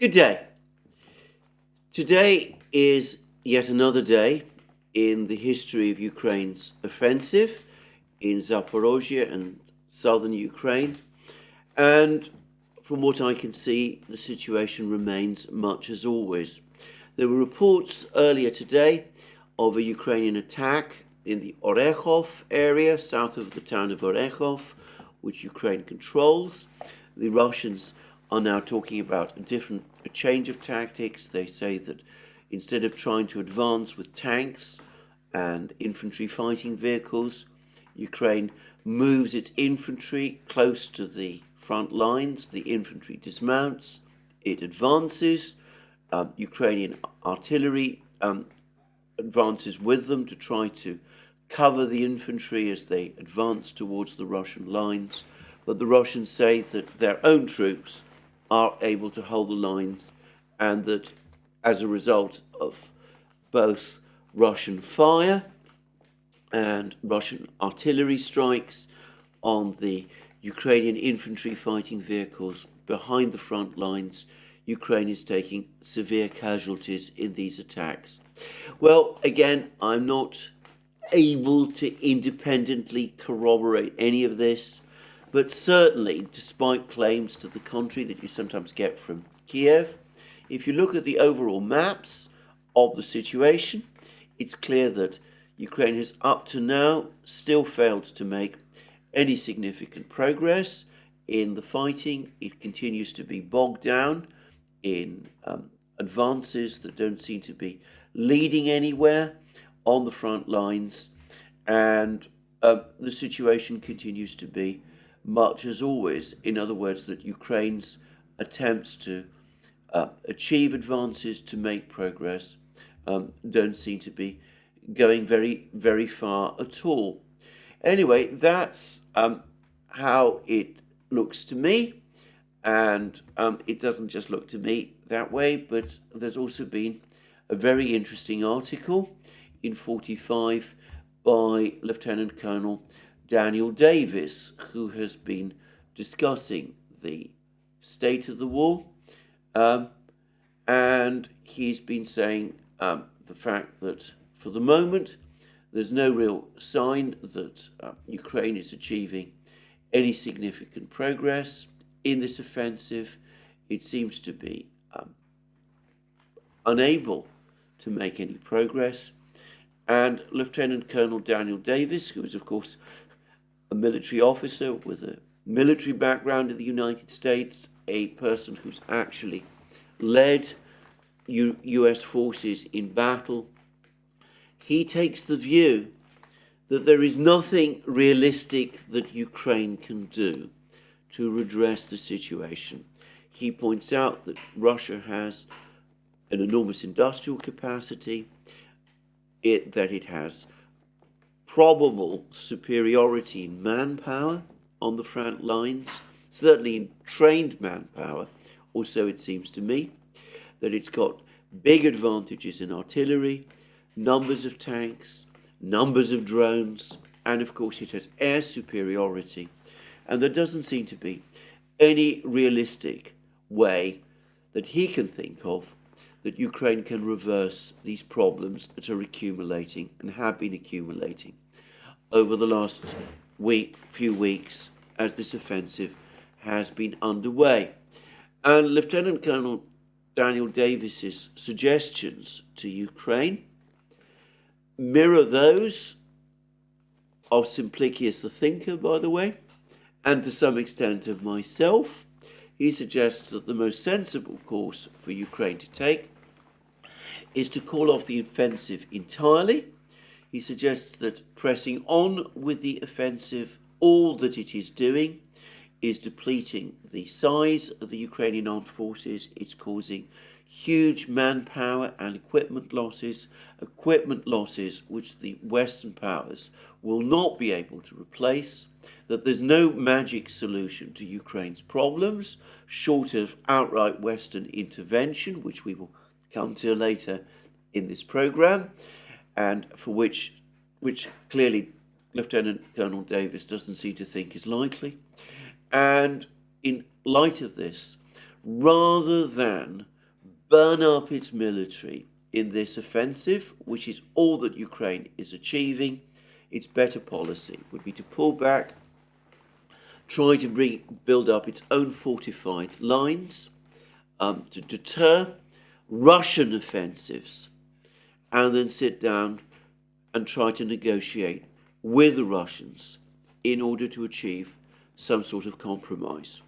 Good day. Today is yet another day in the history of Ukraine's offensive in Zaporozhye and southern Ukraine. And from what I can see, the situation remains much as always. There were reports earlier today of a Ukrainian attack in the Orekhov area, south of the town of Orekhov, which Ukraine controls. The Russians are now talking about a change of tactics. They say that instead of trying to advance with tanks and infantry fighting vehicles, Ukraine moves its infantry close to the front lines. The infantry dismounts, it advances. Ukrainian artillery advances with them to try to cover the infantry as they advance towards the Russian lines. But the Russians say that their own troops are able to hold the lines, and that as a result of both Russian fire and Russian artillery strikes on the Ukrainian infantry fighting vehicles behind the front lines, Ukraine is taking severe casualties in these attacks. Well, again, I'm not able to independently corroborate any of this, but certainly, despite claims to the contrary that you sometimes get from Kiev, if you look at the overall maps of the situation, it's clear that Ukraine has up to now still failed to make any significant progress in the fighting. It continues to be bogged down in advances that don't seem to be leading anywhere on the front lines, and the situation continues to be much as always. In other words, that Ukraine's attempts to achieve advances, to make progress, don't seem to be going very, very far at all. Anyway, that's how it looks to me, and it doesn't just look to me that way, but there's also been a very interesting article in 45 by Lieutenant Colonel Daniel Davis, who has been discussing the state of the war, and he's been saying the fact that for the moment there's no real sign that Ukraine is achieving any significant progress in this offensive. It seems to be unable to make any progress. And Lieutenant Colonel Daniel Davis, who is, of course, a military officer with a military background in the United States, a person who's actually led US forces in battle, he takes the view that there is nothing realistic that Ukraine can do to redress the situation. He points out that Russia has an enormous industrial capacity, that it has probable superiority in manpower on the front lines, certainly in trained manpower, or so it seems to me, that it's got big advantages in artillery, numbers of tanks, numbers of drones, and of course it has air superiority. And there doesn't seem to be any realistic way that he can think of that Ukraine can reverse these problems that are accumulating and have been accumulating over the last few weeks as this offensive has been underway. And Lieutenant Colonel Daniel Davis's suggestions to Ukraine mirror those of Simplicius the Thinker, by the way, and to some extent of myself. He suggests that the most sensible course for Ukraine to take is to call off the offensive entirely. He suggests that pressing on with the offensive, all that it is doing is depleting the size of the Ukrainian armed forces. It's causing huge manpower and equipment losses which the Western powers will not be able to replace, that there's no magic solution to Ukraine's problems, short of outright Western intervention, which we will come to later in this program, and for which clearly Lieutenant Colonel Davis doesn't seem to think is likely. And in light of this, rather than burn up its military in this offensive, which is all that Ukraine is achieving, its better policy would be to pull back, try to build up its own fortified lines, to deter Russian offensives, and then sit down and try to negotiate with the Russians in order to achieve some sort of compromise.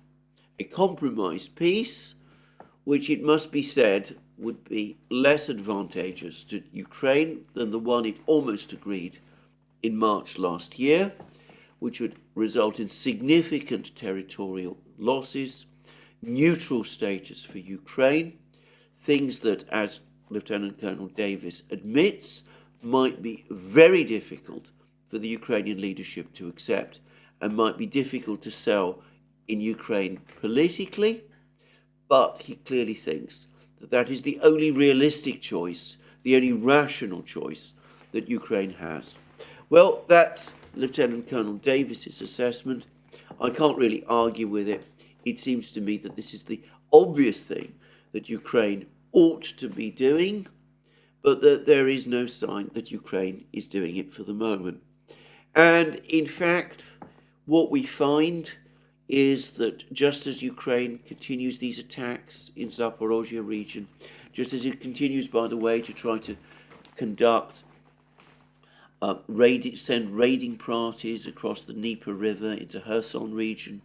A compromise peace, which it must be said would be less advantageous to Ukraine than the one it almost agreed in March last year, which would result in significant territorial losses, neutral status for Ukraine, things that, as Lieutenant Colonel Davis admits, might be very difficult for the Ukrainian leadership to accept and might be difficult to sell in Ukraine politically, but he clearly thinks that that is the only realistic choice, the only rational choice that Ukraine has. Well, that's Lieutenant Colonel Davis's assessment. I can't really argue with it. It seems to me that this is the obvious thing that Ukraine ought to be doing, but that there is no sign that Ukraine is doing it for the moment. And in fact, what we find is that just as Ukraine continues these attacks in Zaporozhye region, just as it continues, by the way, to try to conduct send raiding parties across the Dnieper River into Kherson region,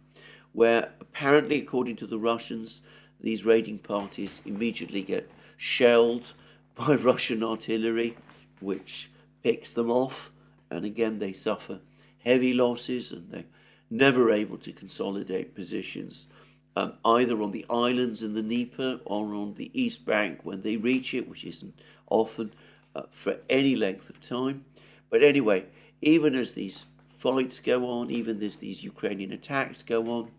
where apparently, according to the Russians, these raiding parties immediately get shelled by Russian artillery, which picks them off, and again they suffer heavy losses, and they're never able to consolidate positions, either on the islands in the Dnieper or on the east bank when they reach it, which isn't often for any length of time. But anyway, even as these fights go on, even as these Ukrainian attacks go on,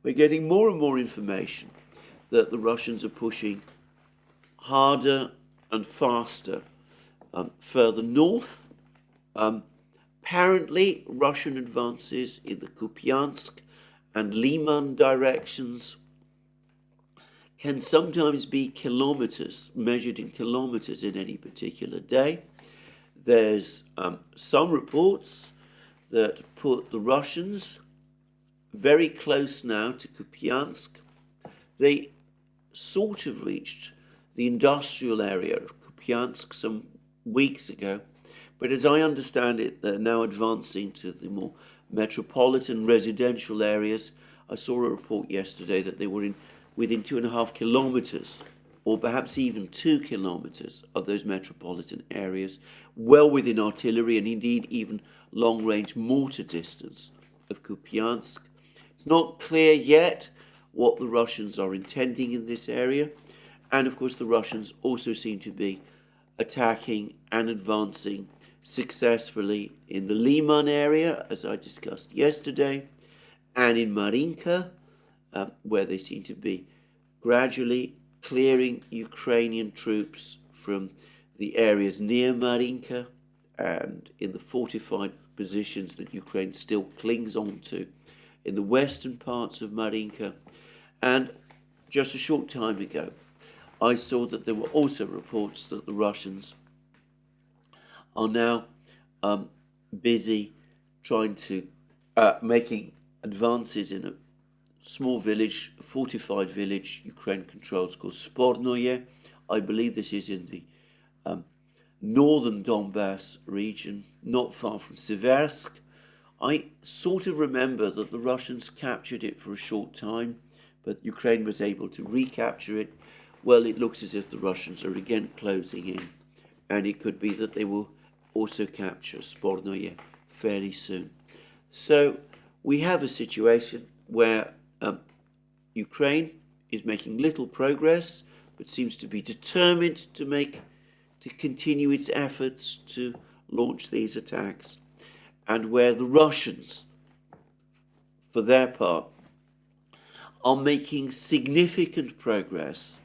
we're getting more and more information that the Russians are pushing harder and faster further north. Apparently, Russian advances in the Kupiansk and Liman directions can sometimes be kilometers, measured in kilometers in any particular day. There's some reports that put the Russians very close now to Kupiansk. They sort of reached the industrial area of Kupiansk some weeks ago, but as I understand it, they're now advancing to the more metropolitan residential areas. I saw a report yesterday that they were within 2.5 kilometers, or perhaps even 2 kilometers of those metropolitan areas, well within artillery and indeed even long-range mortar distance of Kupiansk. It's not clear yet what the Russians are intending in this area, and of course the Russians also seem to be attacking and advancing successfully in the Liman area, as I discussed yesterday, and in Marinka, where they seem to be gradually clearing Ukrainian troops from the areas near Marinka and in the fortified positions that Ukraine still clings on to in the western parts of Marinka. And just a short time ago, I saw that there were also reports that the Russians are now busy trying to making advances in a small village, a fortified village Ukraine controls called Spornoye. I believe this is in the northern Donbass region, not far from Seversk. I sort of remember that the Russians captured it for a short time, but Ukraine was able to recapture it. Well, it looks as if the Russians are again closing in, and it could be that they will also capture Spornoye fairly soon. So we have a situation where Ukraine is making little progress, but seems to be determined to continue its efforts to launch these attacks, and where the Russians, for their part, are making significant progress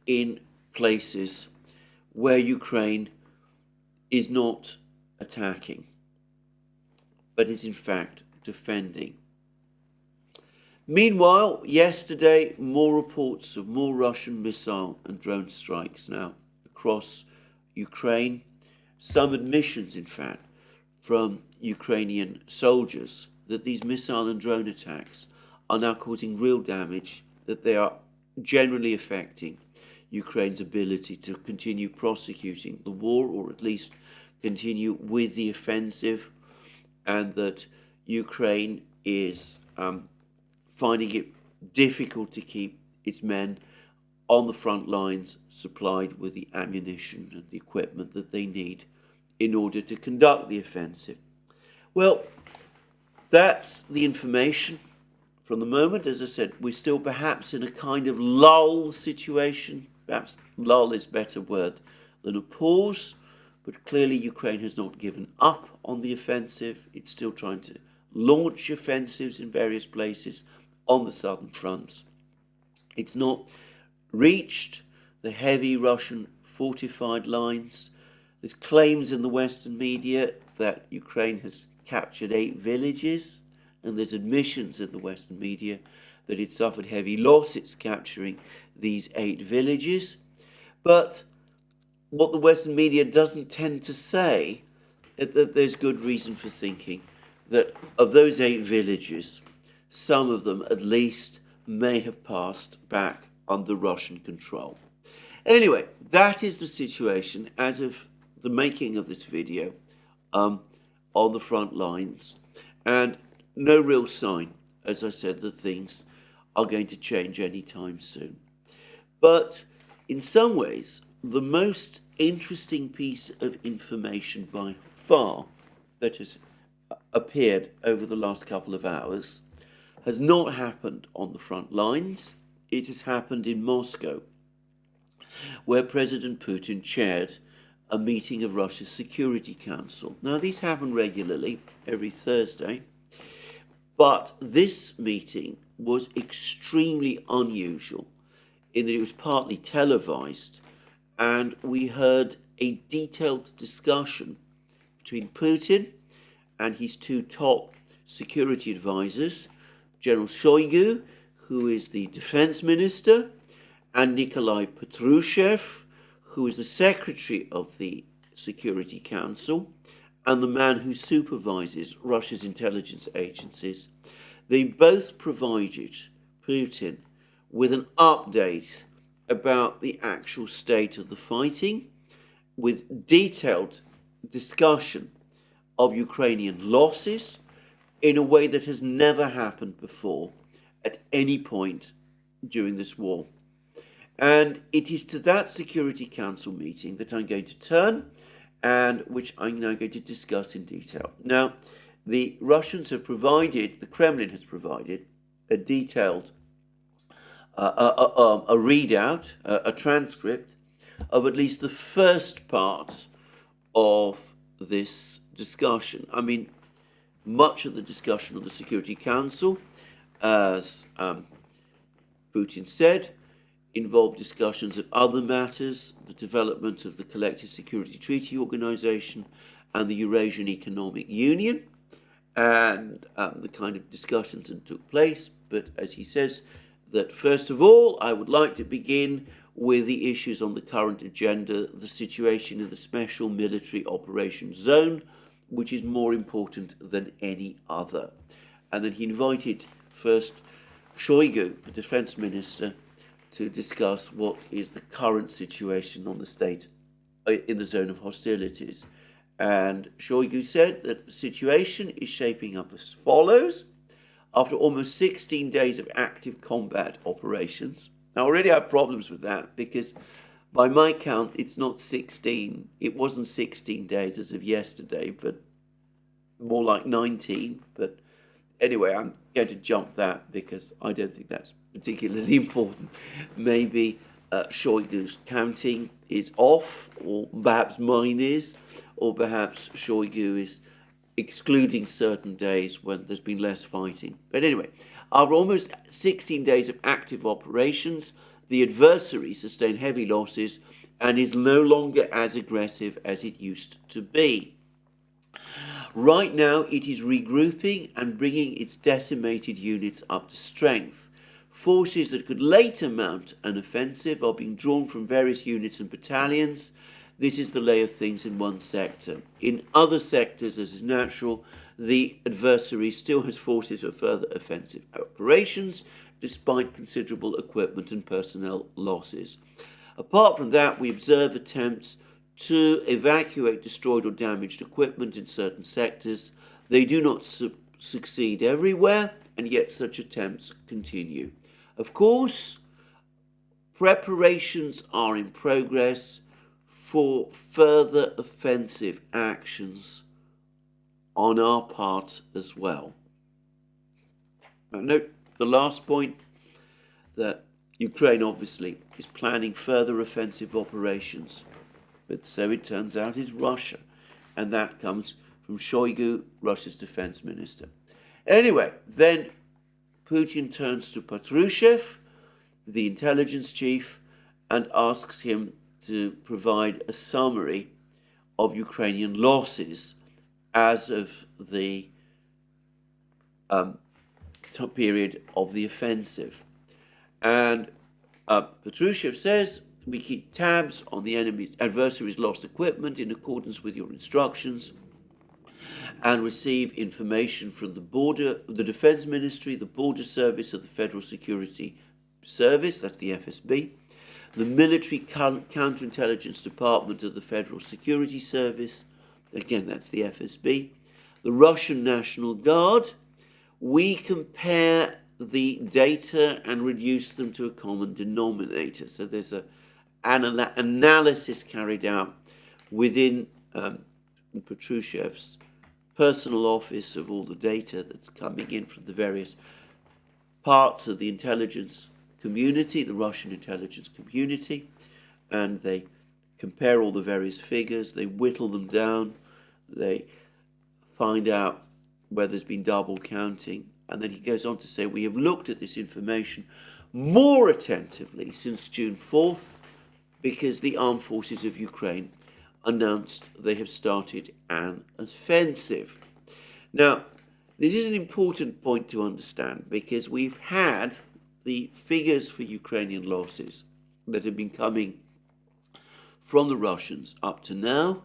in places where Ukraine is not attacking, but is in fact defending. Meanwhile, yesterday, more reports of more Russian missile and drone strikes now across Ukraine. Some admissions, in fact, from Ukrainian soldiers that these missile and drone attacks are now causing real damage, that they are generally affecting Ukraine's ability to continue prosecuting the war, or at least continue with the offensive, and that Ukraine is finding it difficult to keep its men on the front lines supplied with the ammunition and the equipment that they need in order to conduct the offensive. Well, that's the information from the moment. As I said, we're still perhaps in a kind of lull situation. Perhaps lull is a better word than a pause, but clearly Ukraine has not given up on the offensive. It's still trying to launch offensives in various places on the southern fronts. It's not reached the heavy Russian fortified lines. There's claims in the Western media that Ukraine has captured 8 villages, and there's admissions in the Western media that it suffered heavy losses capturing these 8 villages. But what the Western media doesn't tend to say is that there's good reason for thinking that of those 8 villages, some of them at least may have passed back under Russian control. Anyway, that is the situation as of the making of this video on the front lines, and no real sign, as I said, that things are going to change anytime soon. But in some ways, the most interesting piece of information by far that has appeared over the last couple of hours has not happened on the front lines. It has happened in Moscow, where President Putin chaired a meeting of Russia's Security Council. Now, these happen regularly, every Thursday, but this meeting was extremely unusual in that it was partly televised, and we heard a detailed discussion between Putin and his 2 top security advisors, General Shoigu, who is the defense minister, and Nikolai Patrushev, who is the secretary of the Security Council and the man who supervises Russia's intelligence agencies. They both provided Putin with an update about the actual state of the fighting, with detailed discussion of Ukrainian losses in a way that has never happened before at any point during this war. And it is to that Security Council meeting that I'm going to turn, and which I'm now going to discuss in detail. Now, the Russians have provided, the Kremlin has provided, a detailed a readout, a transcript of at least the first part of this discussion. I mean, much of the discussion of the Security Council, as Putin said, involved discussions of other matters, the development of the Collective Security Treaty Organization and the Eurasian Economic Union, and the kind of discussions that took place. But as he says, that first of all, I would like to begin with the issues on the current agenda, the situation in the Special Military Operations Zone, which is more important than any other. And then he invited first Shoigu, the defense minister, to discuss what is the current situation on the state in the zone of hostilities. And Shoigu said that the situation is shaping up as follows. After almost 16 days of active combat operations. Now, already I have problems with that because by my count, it's not 16. It wasn't 16 days as of yesterday, but more like 19. But anyway, I'm going to jump that because I don't think that's particularly important. Maybe Shoigu's counting is off, or perhaps mine is, or perhaps Shoigu is excluding certain days when there's been less fighting. But anyway, after almost 16 days of active operations, the adversary sustained heavy losses and is no longer as aggressive as it used to be. Right now, it is regrouping and bringing its decimated units up to strength. Forces that could later mount an offensive are being drawn from various units and battalions. This is the lay of things in one sector. In other sectors, as is natural, the adversary still has forces for further offensive operations, despite considerable equipment and personnel losses. Apart from that, we observe attempts to evacuate destroyed or damaged equipment in certain sectors. They do not succeed everywhere, and yet such attempts continue. Of course, preparations are in progress for further offensive actions on our part as well. Now, note the last point, that Ukraine obviously is planning further offensive operations, but so it turns out is Russia, and that comes from Shoigu, Russia's defense minister. Anyway, then Putin turns to Patrushev, the intelligence chief, and asks him to provide a summary of Ukrainian losses as of the period of the offensive. And Patrushev says, we keep tabs on the adversary's lost equipment in accordance with your instructions, and receive information from the Defense Ministry, the Border Service of the Federal Security Service, that's the FSB, the Military Counterintelligence Department of the Federal Security Service, again that's the FSB, the Russian National Guard. We compare the data and reduce them to a common denominator. So there's an analysis carried out within Patrushev's personal office of all the data that's coming in from the various parts of the intelligence community, the Russian intelligence community, and they compare all the various figures, they whittle them down, they find out where there's been double counting, and then he goes on to say, we have looked at this information more attentively since June 4th, because the armed forces of Ukraine announced they have started an offensive. Now, this is an important point to understand, because we've had the figures for Ukrainian losses that have been coming from the Russians up to now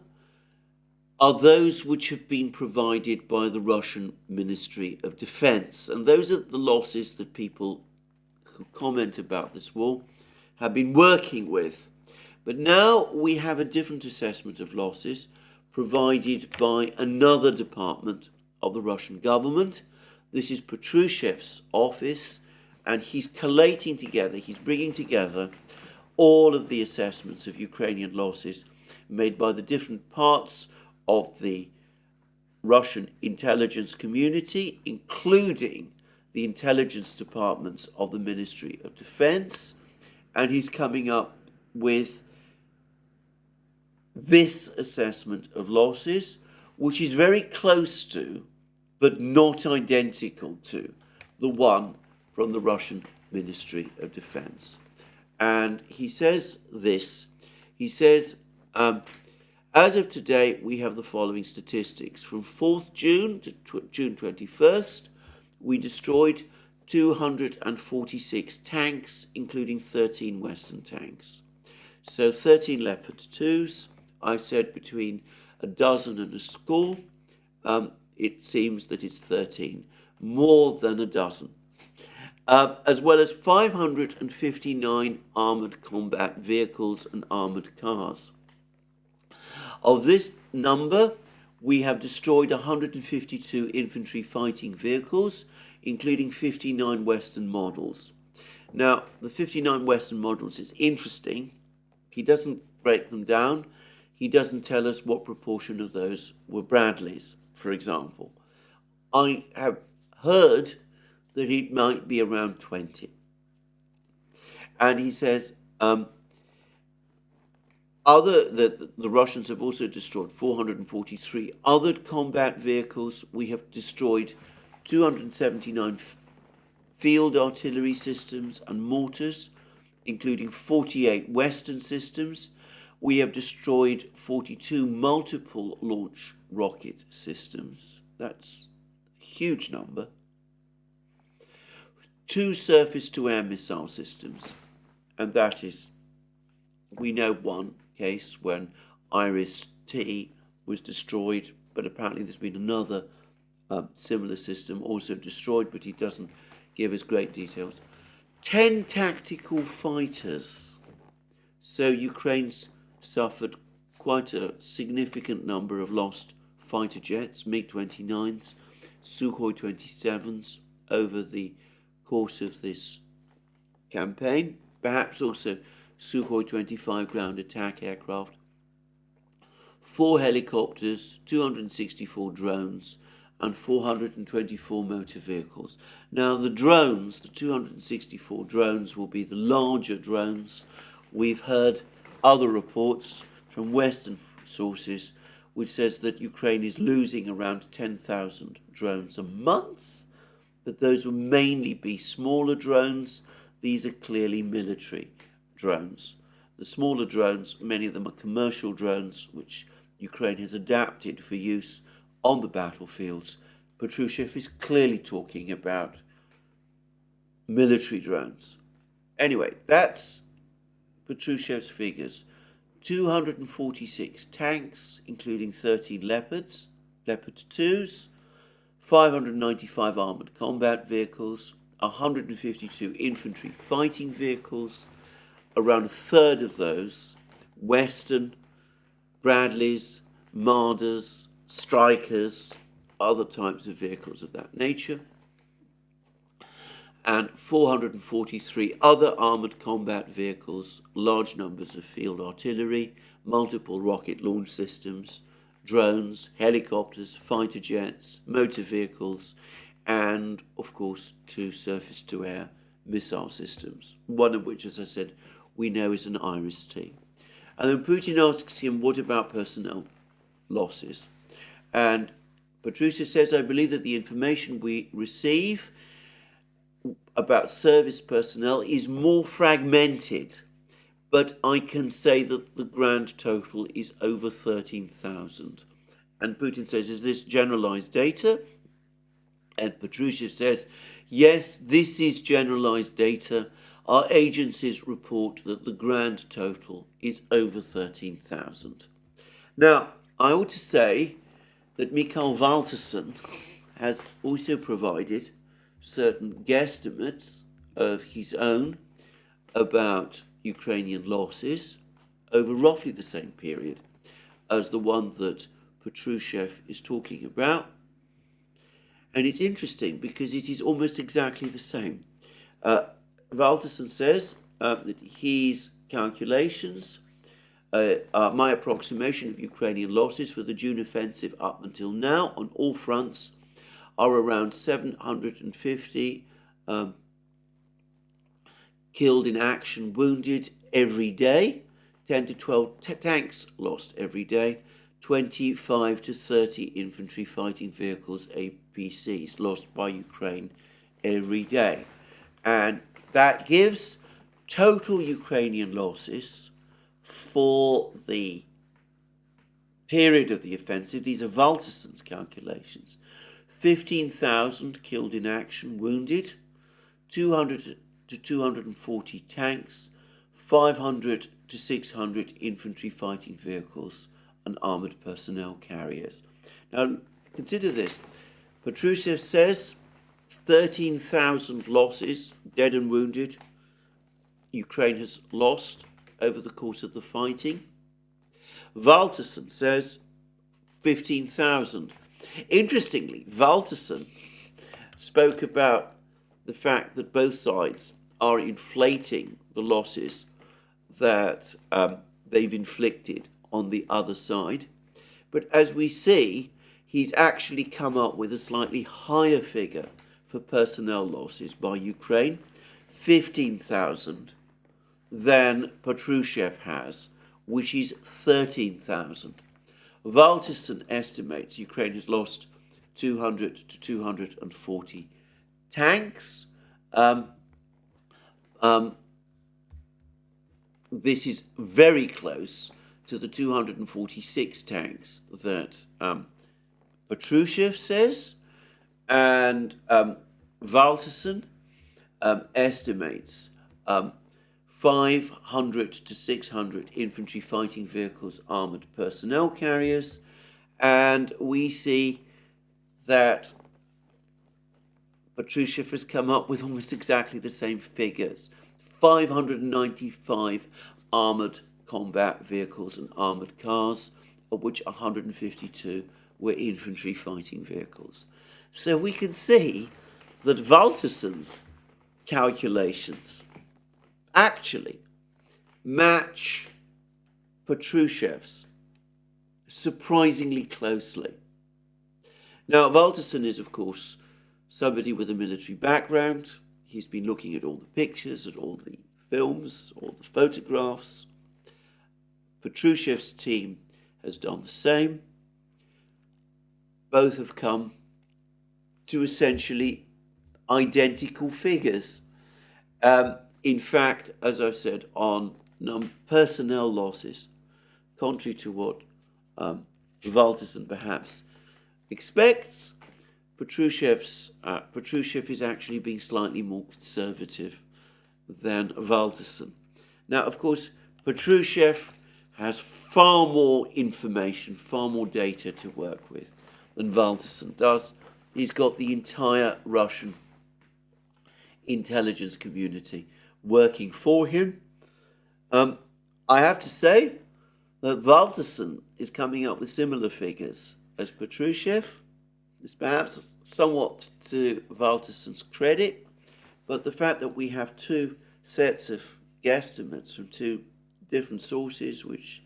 are those which have been provided by the Russian Ministry of Defense. And those are the losses that people who comment about this war have been working with. But now we have a different assessment of losses provided by another department of the Russian government. This is Patrushev's office, and he's collating together, he's bringing together all of the assessments of Ukrainian losses made by the different parts of the Russian intelligence community, including the intelligence departments of the Ministry of Defense, and he's coming up with this assessment of losses, which is very close to, but not identical to, the one from the Russian Ministry of Defense. And he says this, he says, as of today, we have the following statistics. From 4th June to June 21st, we destroyed 246 tanks, including 13 Western tanks. So 13 Leopard 2s, I said between a dozen and a score. It seems that it's 13, more than a dozen. As well as 559 armoured combat vehicles and armoured cars. Of this number, we have destroyed 152 infantry fighting vehicles, including 59 Western models. Now, the 59 Western models is interesting. He doesn't break them down. He doesn't tell us what proportion of those were Bradleys, for example. I have heard that it might be around 20. And he says, the Russians have also destroyed 443 other combat vehicles. We have destroyed 279 field artillery systems and mortars, including 48 Western systems. We have destroyed 42 multiple launch rocket systems. That's a huge number. 2 surface-to-air missile systems, and that is, we know one case when IRIS-T was destroyed, but apparently there's been another similar system also destroyed, but he doesn't give us great details. 10 tactical fighters. So Ukraine's suffered quite a significant number of lost fighter jets, MiG-29s, Sukhoi 27s over the course of this campaign, perhaps also Sukhoi 25 ground attack aircraft, 4 helicopters, 264 drones, and 424 motor vehicles. Now the drones, the 264 drones, will be the larger drones. We've heard other reports from Western sources which says that Ukraine is losing around 10,000 drones a month, but those will mainly be smaller drones. These are clearly military drones. The smaller drones, many of them are commercial drones, which Ukraine has adapted for use on the battlefields. Patrushev is clearly talking about military drones. Anyway, that's Patrushev's figures. 246 tanks, including 13 Leopards, Leopard 2s, 595 armoured combat vehicles, 152 infantry fighting vehicles, around a third of those Western, Bradleys, Marders, Strikers, other types of vehicles of that nature, and 443 other armoured combat vehicles, large numbers of field artillery, multiple rocket launch systems, drones, helicopters, fighter jets, motor vehicles, and, of course, 2 surface-to-air missile systems, one of which, as I said, we know is an IRIS-T. And then Putin asks him, what about personnel losses? And Patrushev says, I believe that the information we receive about service personnel is more fragmented, but I can say that the grand total is over 13,000. And Putin says, is this generalized data? And Patrushev says, yes, this is generalized data. Our agencies report that the grand total is over 13,000. Now, I ought to say that Mikhail Valterson has also provided certain guesstimates of his own about Ukrainian losses over roughly the same period as the one that Patrushev is talking about. And it's interesting because it is almost exactly the same. Valterson says that his calculations, my approximation of Ukrainian losses for the June offensive up until now on all fronts are around 750 killed in action, wounded every day, 10 to 12 tanks lost every day, 25 to 30 infantry fighting vehicles, APCs, lost by Ukraine every day. And that gives total Ukrainian losses for the period of the offensive. These are Valterson's calculations. 15,000 killed in action, wounded, 200 to 240 tanks, 500 to 600 infantry fighting vehicles and armoured personnel carriers. Now, consider this. Patrushev says 13,000 losses, dead and wounded, Ukraine has lost over the course of the fighting. Valterson says 15,000. Interestingly, Valterson spoke about the fact that both sides are inflating the losses that they've inflicted on the other side. But as we see, he's actually come up with a slightly higher figure for personnel losses by Ukraine, 15,000, than Patrushev has, which is 13,000. Valterson estimates Ukraine has lost 200 to 240 tanks. This is very close to the 246 tanks that Patrushev says, and Valterson estimates 500 to 600 infantry fighting vehicles, armoured personnel carriers, and we see that Patrushev has come up with almost exactly the same figures. 595 armoured combat vehicles and armoured cars, of which 152 were infantry fighting vehicles. So we can see that Valterson's calculations actually match Patrushev's surprisingly closely. Now, Valterson is, of course, somebody with a military background. He's been looking at all the pictures, at all the films, all the photographs. Patrushev's team has done the same. Both have come to essentially identical figures. In fact, as I've said, on personnel losses, contrary to what Valterson perhaps expects, Patrushev is actually being slightly more conservative than Valterson. Now, of course, Patrushev has far more information, far more data to work with than Valterson does. He's got the entire Russian intelligence community working for him. I have to say that Valterson is coming up with similar figures as Patrushev. It's perhaps somewhat to Valterson's credit, but the fact that we have two sets of guesstimates from two different sources which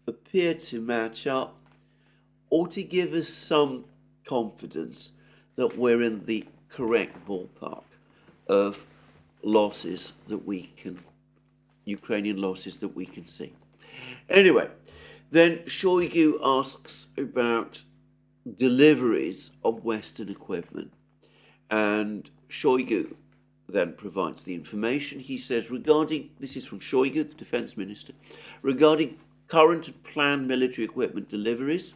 appear to match up ought to give us some confidence that we're in the correct ballpark of losses that we can, Ukrainian losses that we can see. Anyway, then Shoigu asks about deliveries of Western equipment, and Shoigu then provides the information. He says, regarding, this is from Shoigu, the defense minister, regarding current and planned military equipment deliveries,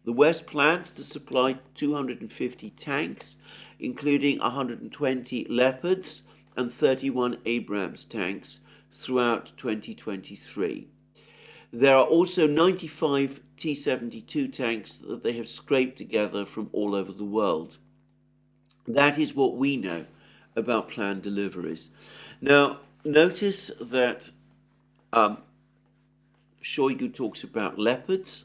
the West plans to supply 250 tanks, including 120 Leopards and 31 Abrams tanks throughout 2023. There are also 95 T-72 tanks that they have scraped together from all over the world. That is what we know about planned deliveries. Now, notice that Shoigu talks about Leopards.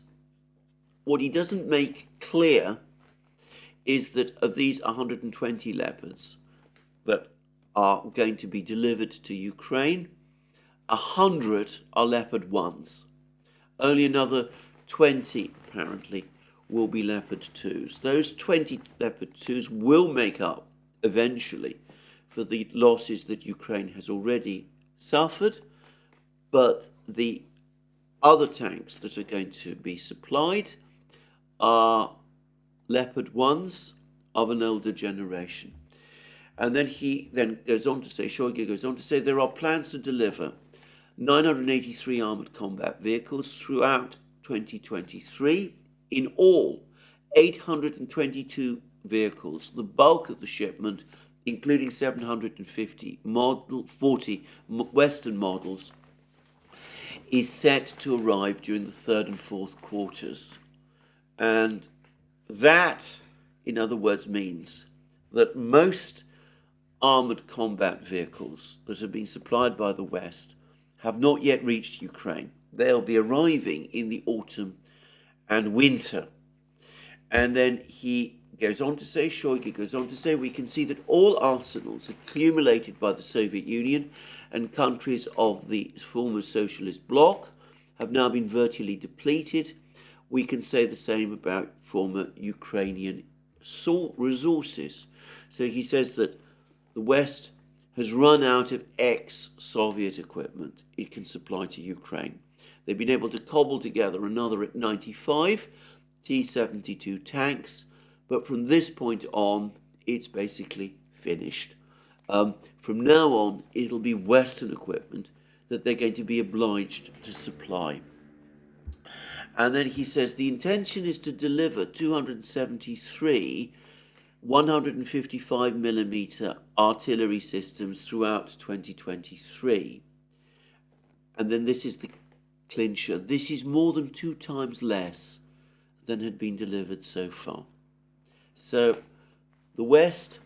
What he doesn't make clear is that of these 120 Leopards that are going to be delivered to Ukraine, 100 are Leopard 1s. Only another 20, apparently, will be Leopard 2s. Those 20 Leopard 2s will make up, eventually, for the losses that Ukraine has already suffered, but the other tanks that are going to be supplied are Leopard 1s of an older generation. And then he then goes on to say, Shoigu goes on to say, there are plans to deliver 983 armoured combat vehicles throughout 2023. In all, 822 vehicles, the bulk of the shipment, including 750 40 Western models, is set to arrive during the third and fourth quarters. And that, in other words, means that most armoured combat vehicles that have been supplied by the West have not yet reached Ukraine. They'll be arriving in the autumn and winter. And then he goes on to say, Shoigu goes on to say, we can see that all arsenals accumulated by the Soviet Union and countries of the former socialist bloc have now been virtually depleted. We can say the same about former Ukrainian resources. So he says that the West has run out of ex-Soviet equipment it can supply to Ukraine. They've been able to cobble together another 95 T-72 tanks, but from this point on, it's basically finished. From now on, it'll be Western equipment that they're going to be obliged to supply. And then he says the intention is to deliver 273 155mm artillery systems throughout 2023. And then this is the clincher. This is more than 2 times less than had been delivered so far. So the West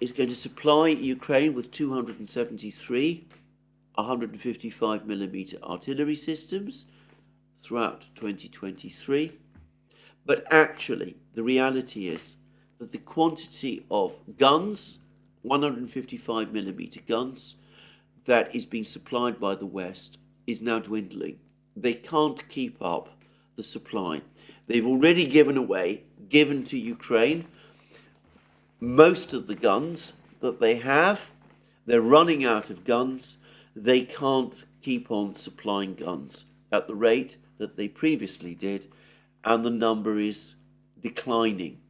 is going to supply Ukraine with 273 155mm artillery systems throughout 2023. But actually, the reality is that the quantity of guns, 155mm guns, that is being supplied by the West is now dwindling. They can't keep up the supply. They've already given to Ukraine most of the guns that they have. They're running out of guns. They can't keep on supplying guns at the rate that they previously did, and the number is declining.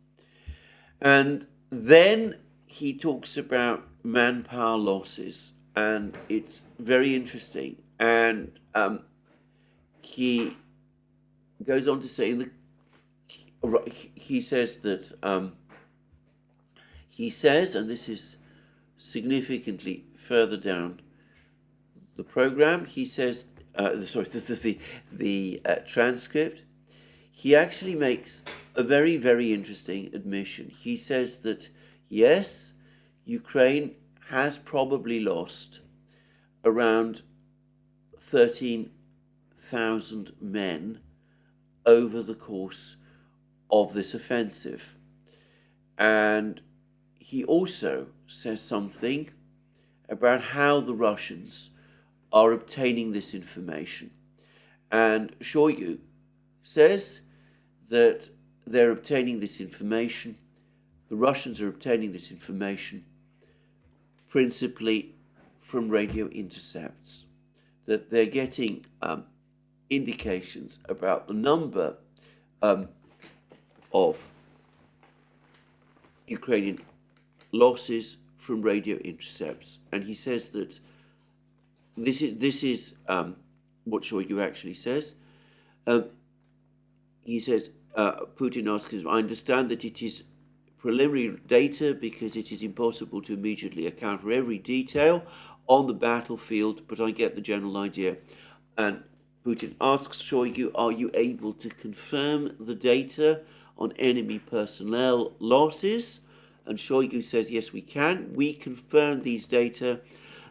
And then he talks about manpower losses, and it's very interesting. And he goes on to say, he says that, and this is significantly further down the program, he says, the transcript, he actually makes a very, very interesting admission. He says that, yes, Ukraine has probably lost around 13,000 men over the course of this offensive. And he also says something about how the Russians are obtaining this information. And Shoigu says that they're obtaining this information, the Russians are obtaining this information principally from radio intercepts, that they're getting indications about the number of Ukrainian losses from radio intercepts. And he says that this is what Shoigu actually says. He says, Putin asks, I understand that it is preliminary data because it is impossible to immediately account for every detail on the battlefield, but I get the general idea. And Putin asks Shoigu, are you able to confirm the data on enemy personnel losses? And Shoigu says, yes, we can. We confirm these data.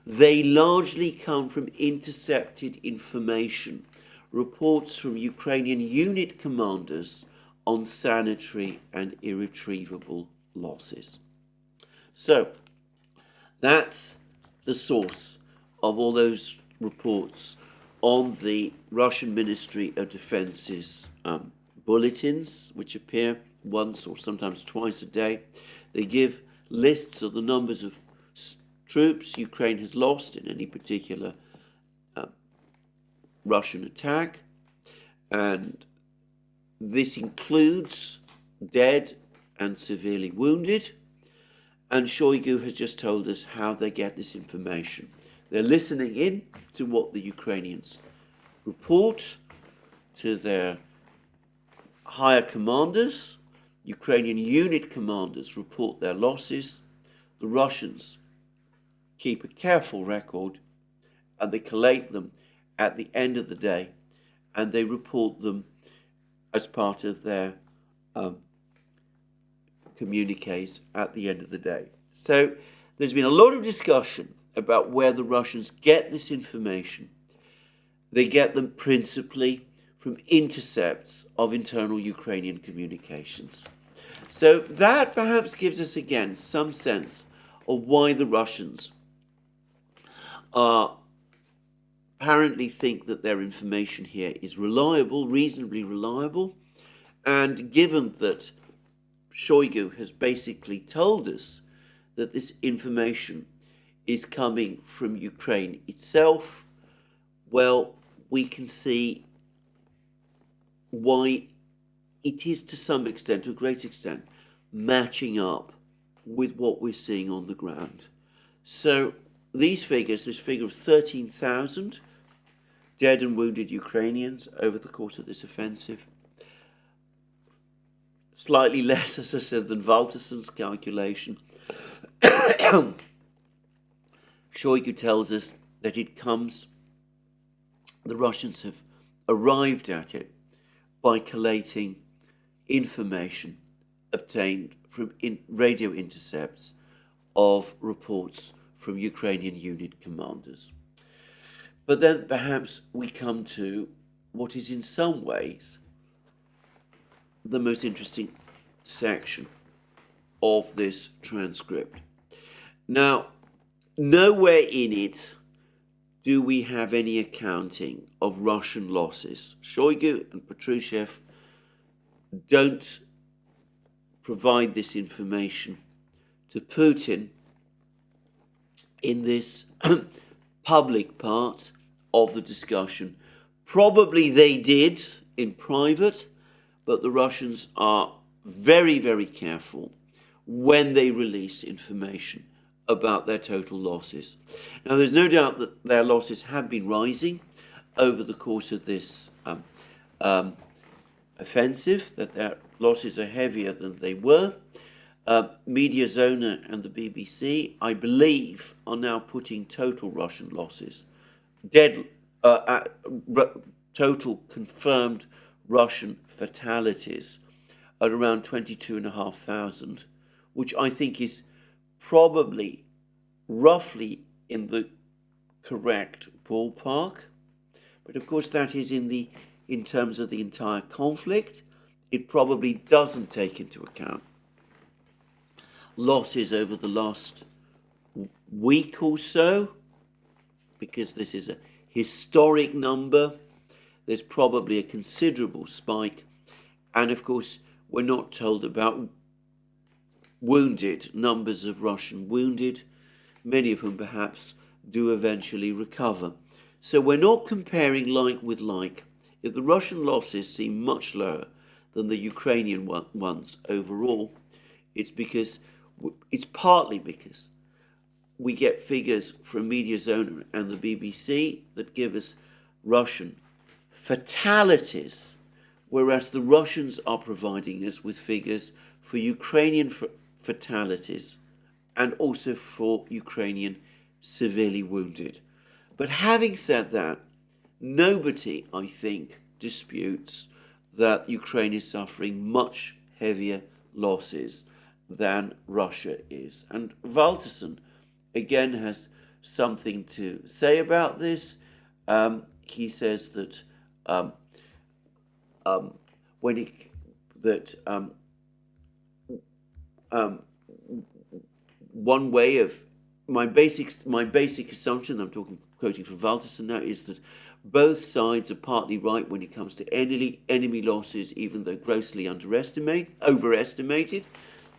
They largely come from intercepted information, reports from Ukrainian unit commanders on sanitary and irretrievable losses. So that's the source of all those reports on the Russian Ministry of Defense's bulletins, which appear once or sometimes twice a day. They give lists of the numbers of troops Ukraine has lost in any particular Russian attack, and this includes dead and severely wounded. And Shoigu has just told us how they get this information. They're listening in to what the Ukrainians report to their higher commanders. Ukrainian unit commanders report their losses. The Russians keep a careful record, and they collate them at the end of the day, and they report them as part of their communiques at the end of the day. So there's been a lot of discussion about where the Russians get this information. They get them principally from intercepts of internal Ukrainian communications. So that perhaps gives us again some sense of why the Russians apparently think that their information here is reliable, reasonably reliable, and given that Shoigu has basically told us that this information is coming from Ukraine itself, well, we can see why it is to some extent, to a great extent, matching up with what we're seeing on the ground. So these figures, this figure of 13,000 dead and wounded Ukrainians over the course of this offensive. Slightly less, as I said, than Valtersen's calculation. Shoigu tells us that the Russians have arrived at it by collating information obtained from radio intercepts of reports from Ukrainian unit commanders. But then perhaps we come to what is in some ways the most interesting section of this transcript. Now, nowhere in it do we have any accounting of Russian losses. Shoigu and Patrushev don't provide this information to Putin in this public part of the discussion. Probably they did in private, but the Russians are very, very careful when they release information about their total losses. Now, there's no doubt that their losses have been rising over the course of this offensive, that their losses are heavier than they were. Mediazona and the BBC, I believe, are now putting total Russian losses, total confirmed Russian fatalities at around 22,500, which I think is probably roughly in the correct ballpark. But of course that is in terms of the entire conflict. It probably doesn't take into account losses over the last week or so, because this is a historic number. There's probably a considerable spike. And of course, we're not told about wounded, numbers of Russian wounded, many of whom perhaps do eventually recover. So we're not comparing like with like. If the Russian losses seem much lower than the Ukrainian ones overall, it's partly because we get figures from Mediazona and the BBC that give us Russian fatalities, whereas the Russians are providing us with figures for Ukrainian fatalities and also for Ukrainian severely wounded. But having said that, nobody, I think, disputes that Ukraine is suffering much heavier losses than Russia is. And Valtersen, again, has something to say about this. He says that one way of my basic assumption, quoting from Valtersen now, is that both sides are partly right when it comes to enemy losses, even though grossly overestimated.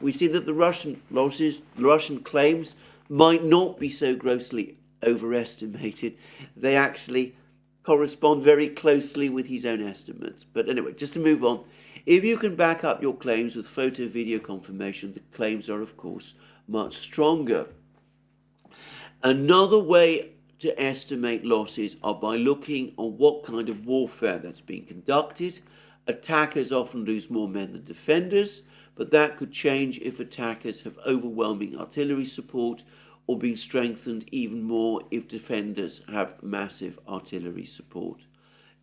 We see that the Russian losses, the Russian claims, might not be so grossly overestimated. They actually correspond very closely with his own estimates. But anyway, just to move on, if you can back up your claims with photo-video confirmation, the claims are, of course, much stronger. Another way to estimate losses are by looking on what kind of warfare that's being conducted. Attackers often lose more men than defenders, but that could change if attackers have overwhelming artillery support, or being strengthened even more if defenders have massive artillery support.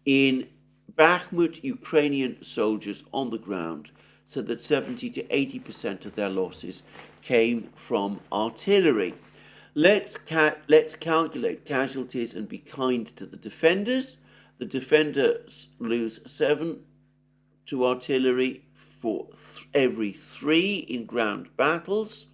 In Bakhmut, Ukrainian soldiers on the ground said that 70 to 80% of their losses came from artillery. Let's calculate casualties and be kind to the defenders. The defenders lose 7 to artillery for every 3 in ground battles.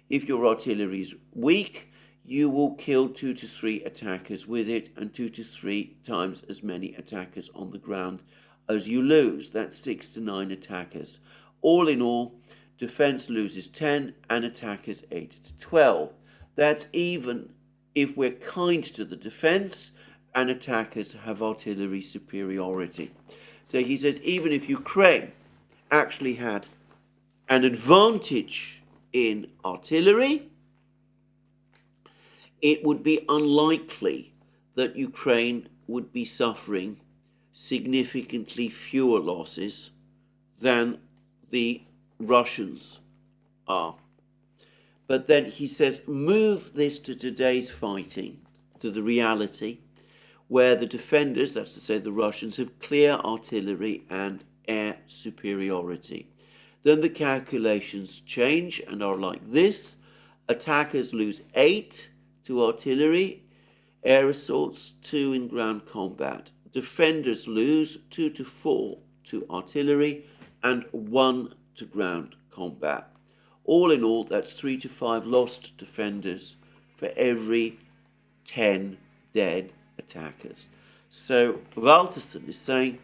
If your artillery is weak, you will kill 2 to 3 attackers with it, and 2 to 3 times as many attackers on the ground as you lose. That's 6 to 9 attackers. All in all, defense loses 10 and attackers 8 to 12. That's even if we're kind to the defense and attackers have artillery superiority. So he says even if Ukraine actually had an advantage in artillery, it would be unlikely that Ukraine would be suffering significantly fewer losses than the Russians are. But then he says, move this to today's fighting, to the reality, where the defenders, that's to say the Russians, have clear artillery and air superiority. Then the calculations change and are like this. Attackers lose 8 to artillery, air assaults 2 in ground combat. Defenders lose 2 to 4 to artillery and 1 to ground combat. All in all, that's 3 to 5 lost defenders for every 10 dead attackers. So Valterson is saying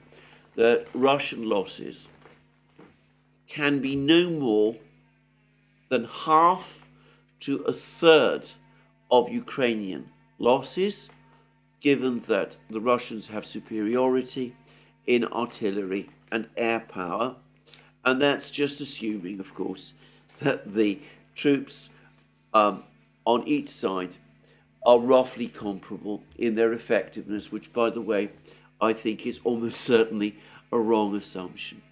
that Russian losses can be no more than half to a third of Ukrainian losses, given that the Russians have superiority in artillery and air power. And that's just assuming, of course, that the troops on each side are roughly comparable in their effectiveness, which, by the way, I think is almost certainly a wrong assumption.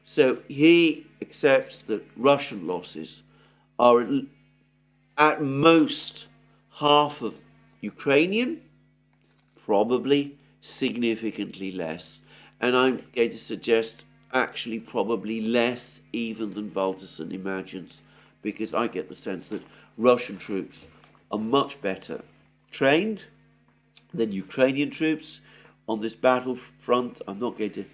So he accepts that Russian losses are at most half of Ukrainian, probably significantly less. And I'm going to suggest actually probably less even than Valterson imagines, because I get the sense that Russian troops are much better trained than Ukrainian troops on this battlefront. I'm not going to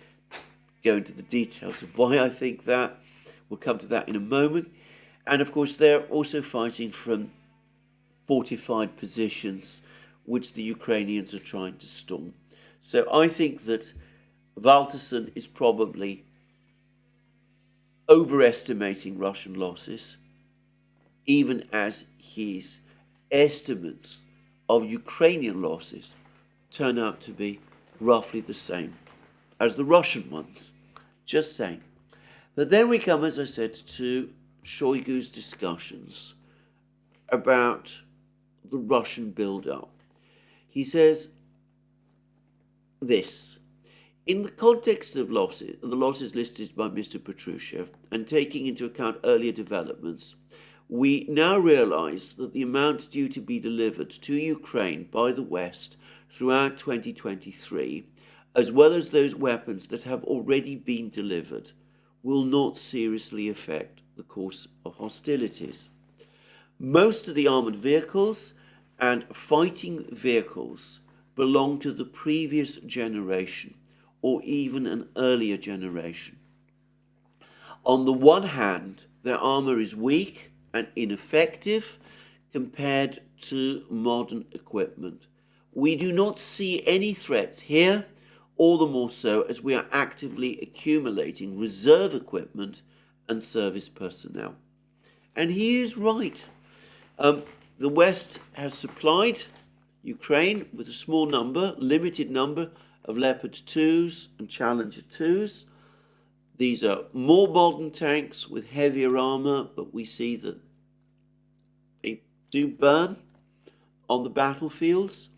go into the details of why I think that. We'll come to that in a moment. And of course, they're also fighting from fortified positions, which the Ukrainians are trying to storm. So I think that Valterson is probably overestimating Russian losses, even as his estimates of Ukrainian losses turn out to be roughly the same as the Russian ones. Just saying. But then we come, as I said, to Shoigu's discussions about the Russian build-up. He says this: in the context of losses, the losses listed by Mr. Patrushev, and taking into account earlier developments, we now realize that the amount due to be delivered to Ukraine by the West throughout 2023, as well as those weapons that have already been delivered, will not seriously affect the course of hostilities. Most of the armoured vehicles and fighting vehicles belong to the previous generation, or even an earlier generation. On the one hand, their armour is weak and ineffective compared to modern equipment. We do not see any threats here, all the more so as we are actively accumulating reserve equipment and service personnel. And he is right. The West has supplied Ukraine with a small number, limited number of Leopard 2s and Challenger 2s. These are more modern tanks with heavier armour, but we see that they do burn on the battlefields.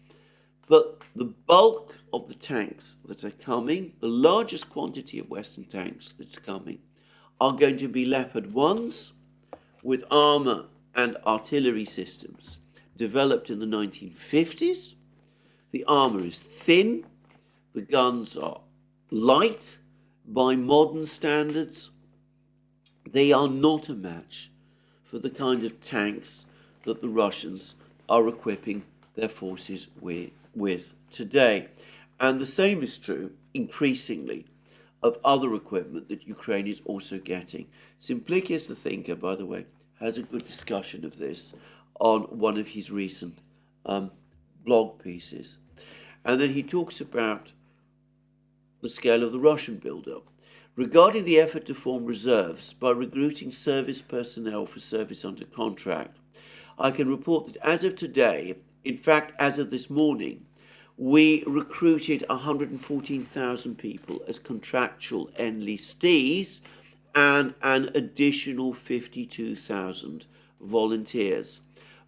But the bulk of the tanks that are coming, the largest quantity of Western tanks that's coming, are going to be Leopard 1s with armour and artillery systems developed in the 1950s. The armour is thin, the guns are light by modern standards. They are not a match for the kind of tanks that the Russians are equipping their forces with today. And the same is true, increasingly, of other equipment that Ukraine is also getting. Simplicius the Thinker, by the way, has a good discussion of this on one of his recent blog pieces. And then he talks about the scale of the Russian build-up. Regarding the effort to form reserves by recruiting service personnel for service under contract, I can report that as of today, in fact, as of this morning, we recruited 114,000 people as contractual enlistees and an additional 52,000 volunteers.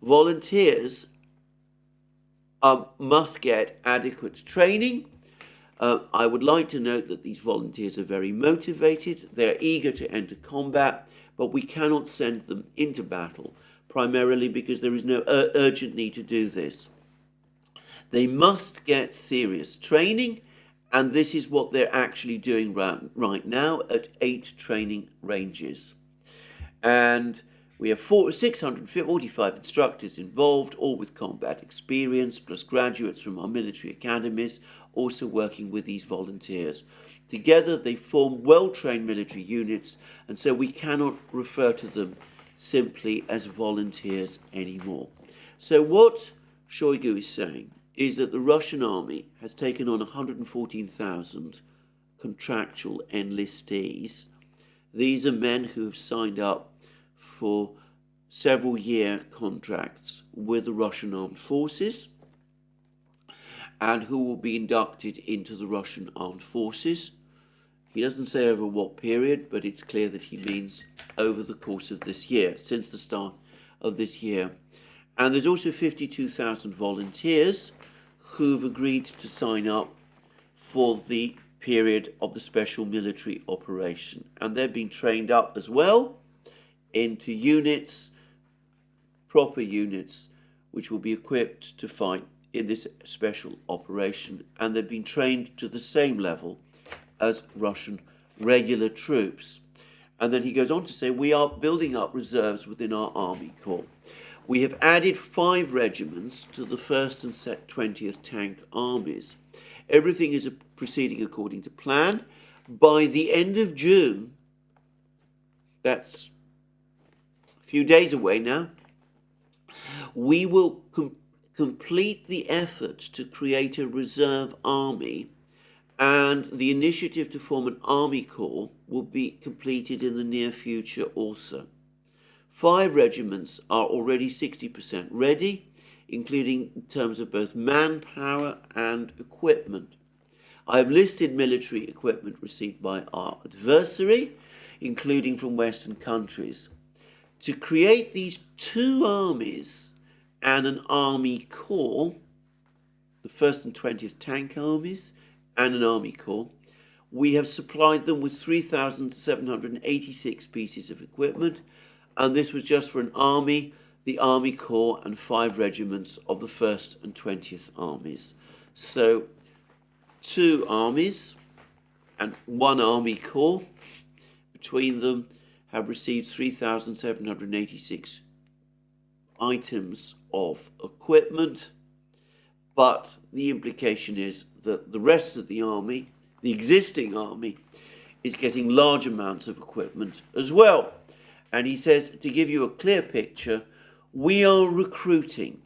Volunteers must get adequate training. I would like to note that these volunteers are very motivated. They're eager to enter combat, but we cannot send them into battle, primarily because there is no urgent need to do this. They must get serious training, and this is what they're actually doing right now at 8 training ranges. And we have 645 instructors involved, all with combat experience, plus graduates from our military academies, also working with these volunteers. Together they form well-trained military units, and so we cannot refer to them simply as volunteers anymore. So what Shoigu is saying is that the Russian army has taken on 114,000 contractual enlistees. These are men who have signed up for several-year contracts with the Russian armed forces and who will be inducted into the Russian armed forces. He doesn't say over what period, but it's clear that he means over the course of this year, since the start of this year. And there's also 52,000 volunteers who've agreed to sign up for the period of the special military operation. And they're being trained up as well into units, proper units, which will be equipped to fight in this special operation. And they've been trained to the same level as Russian regular troops. And then he goes on to say, we are building up reserves within our Army Corps. We have added 5 regiments to the 1st and 20th Tank Armies. Everything is proceeding according to plan. By the end of June, that's a few days away now, we will complete the effort to create a reserve army, and the initiative to form an army corps will be completed in the near future also. 5 regiments are already 60% ready, including in terms of both manpower and equipment. I have listed military equipment received by our adversary, including from Western countries. To create these 2 armies and an army corps, the 1st and 20th Tank Armies and an army corps, we have supplied them with 3,786 pieces of equipment, and this was just for an army, the Army Corps, and 5 regiments of the 1st and 20th Armies. So 2 armies and 1 Army Corps between them have received 3,786 items of equipment, but the implication is that the rest of the army, the existing army, is getting large amounts of equipment as well. And he says, to give you a clear picture, we are recruiting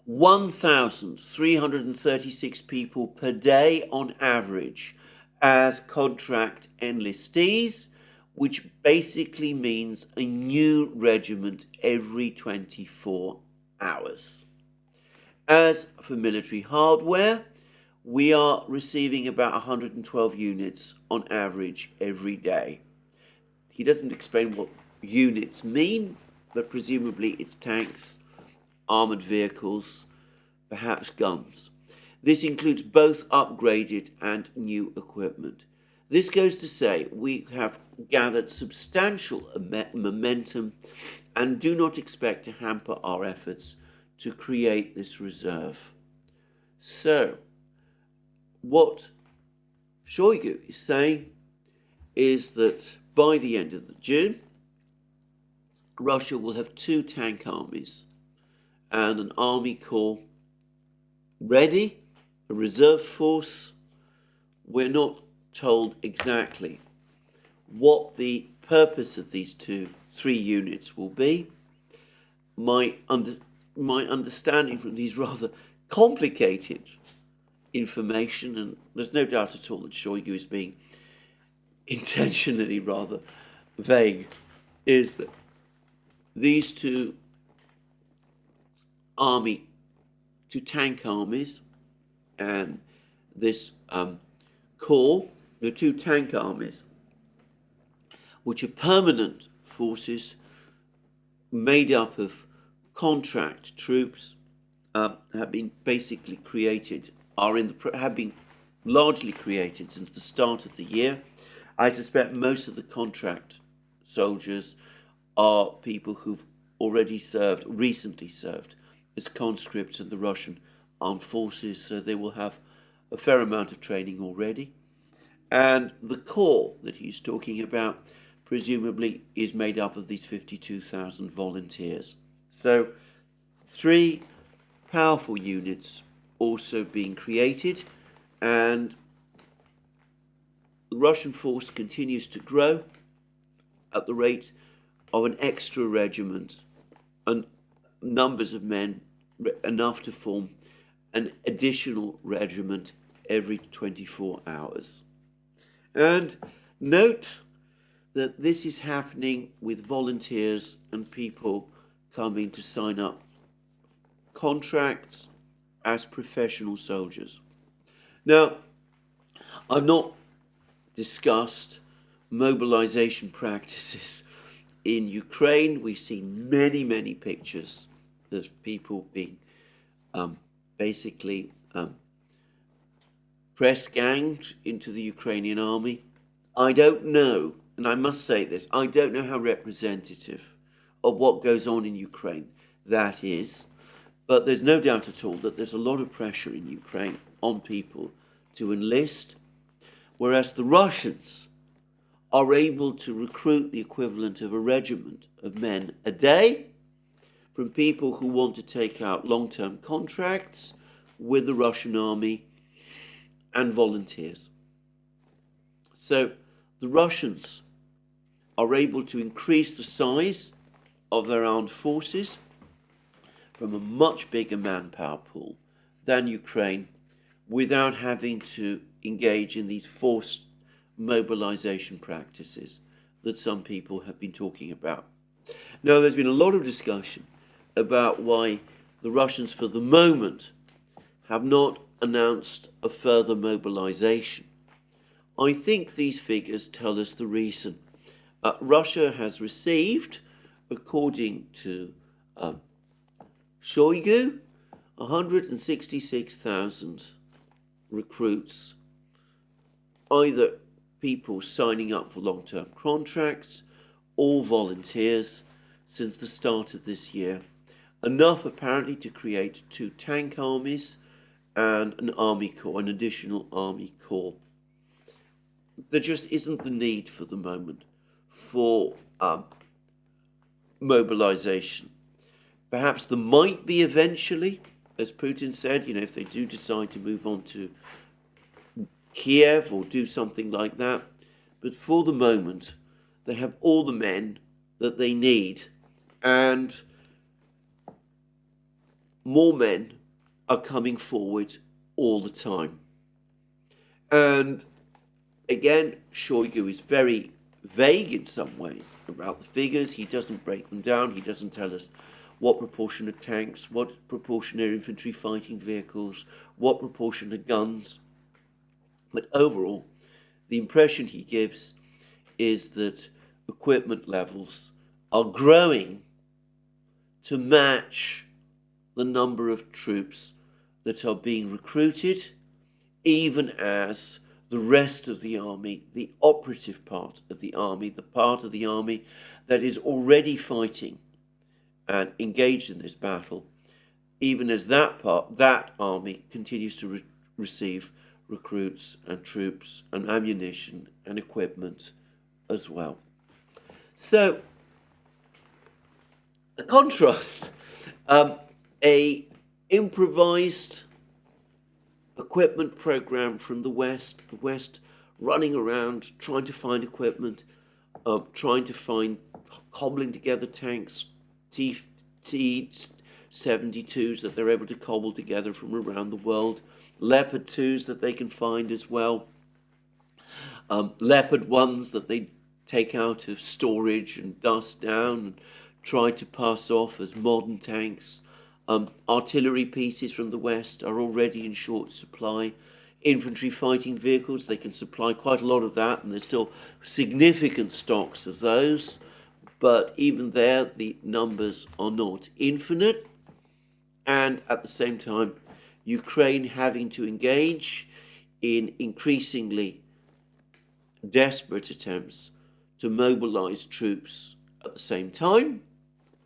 1,336 people per day on average as contract enlistees, which basically means a new regiment every 24 hours. As for military hardware, we are receiving about 112 units on average every day. He doesn't explain what units mean, but presumably it's tanks, armoured vehicles, perhaps guns. This includes both upgraded and new equipment. This goes to say we have gathered substantial momentum and do not expect to hamper our efforts to create this reserve. So, what Shoigu is saying is that by the end of June, Russia will have 2 tank armies and an army corps ready, a reserve force. We're not told exactly what the purpose of these 3 units will be. My understanding from these rather complicated information, and there's no doubt at all that Shoigu is being intentionally rather vague, is that these 2 tank armies and this corps, the 2 tank armies, which are permanent forces made up of contract troops, have been basically created, have been largely created since the start of the year. I suspect most of the contract soldiers are people who've recently served as conscripts in the Russian armed forces, so they will have a fair amount of training already. And the corps that he's talking about presumably is made up of these 52,000 volunteers. So 3 powerful units also being created, and the Russian force continues to grow at the rate of an extra regiment and numbers of men enough to form an additional regiment every 24 hours. And note that this is happening with volunteers and people coming to sign up contracts as professional soldiers. Now, I've not discussed mobilization practices in Ukraine. We've seen many pictures of people being basically press ganged into the Ukrainian army. I don't know, and I must say this, I don't know how representative of what goes on in Ukraine that is, but there's no doubt at all that there's a lot of pressure in Ukraine on people to enlist, whereas the Russians are able to recruit the equivalent of a regiment of men a day from people who want to take out long-term contracts with the Russian army and volunteers. So the Russians are able to increase the size of their armed forces from a much bigger manpower pool than Ukraine without having to engage in these forced mobilization practices that some people have been talking about. Now, there's been a lot of discussion about why the Russians, for the moment, have not announced a further mobilization. I think these figures tell us the reason. Russia has received, according to Shoigu, 166,000 recruits, either people signing up for long-term contracts or volunteers since the start of this year. Enough apparently to create 2 tank armies and an army corps, an additional army corps. There just isn't the need for the moment for mobilization. Perhaps there might be eventually, as Putin said, if they do decide to move on to Kiev or do something like that. But for the moment, they have all the men that they need, and more men are coming forward all the time. And again, Shoigu is very vague in some ways about the figures. He doesn't break them down. He doesn't tell us what proportion of tanks, what proportion are infantry fighting vehicles, what proportion are guns. But overall, the impression he gives is that equipment levels are growing to match the number of troops that are being recruited, even as the rest of the army, the operative part of the army, the part of the army that is already fighting and engaged in this battle, even as that army continues to receive recruits and troops and ammunition and equipment as well. So, a contrast, a improvised equipment program from the West running around trying to find equipment, cobbling together tanks, T-72s that they're able to cobble together from around the world, Leopard 2s that they can find as well, Leopard 1s that they take out of storage and dust down and try to pass off as modern tanks. Artillery pieces from the West are already in short supply. Infantry fighting vehicles, they can supply quite a lot of that, and there's still significant stocks of those. But even there, the numbers are not infinite. and at the same time, Ukraine having to engage in increasingly desperate attempts to mobilize troops at the same time,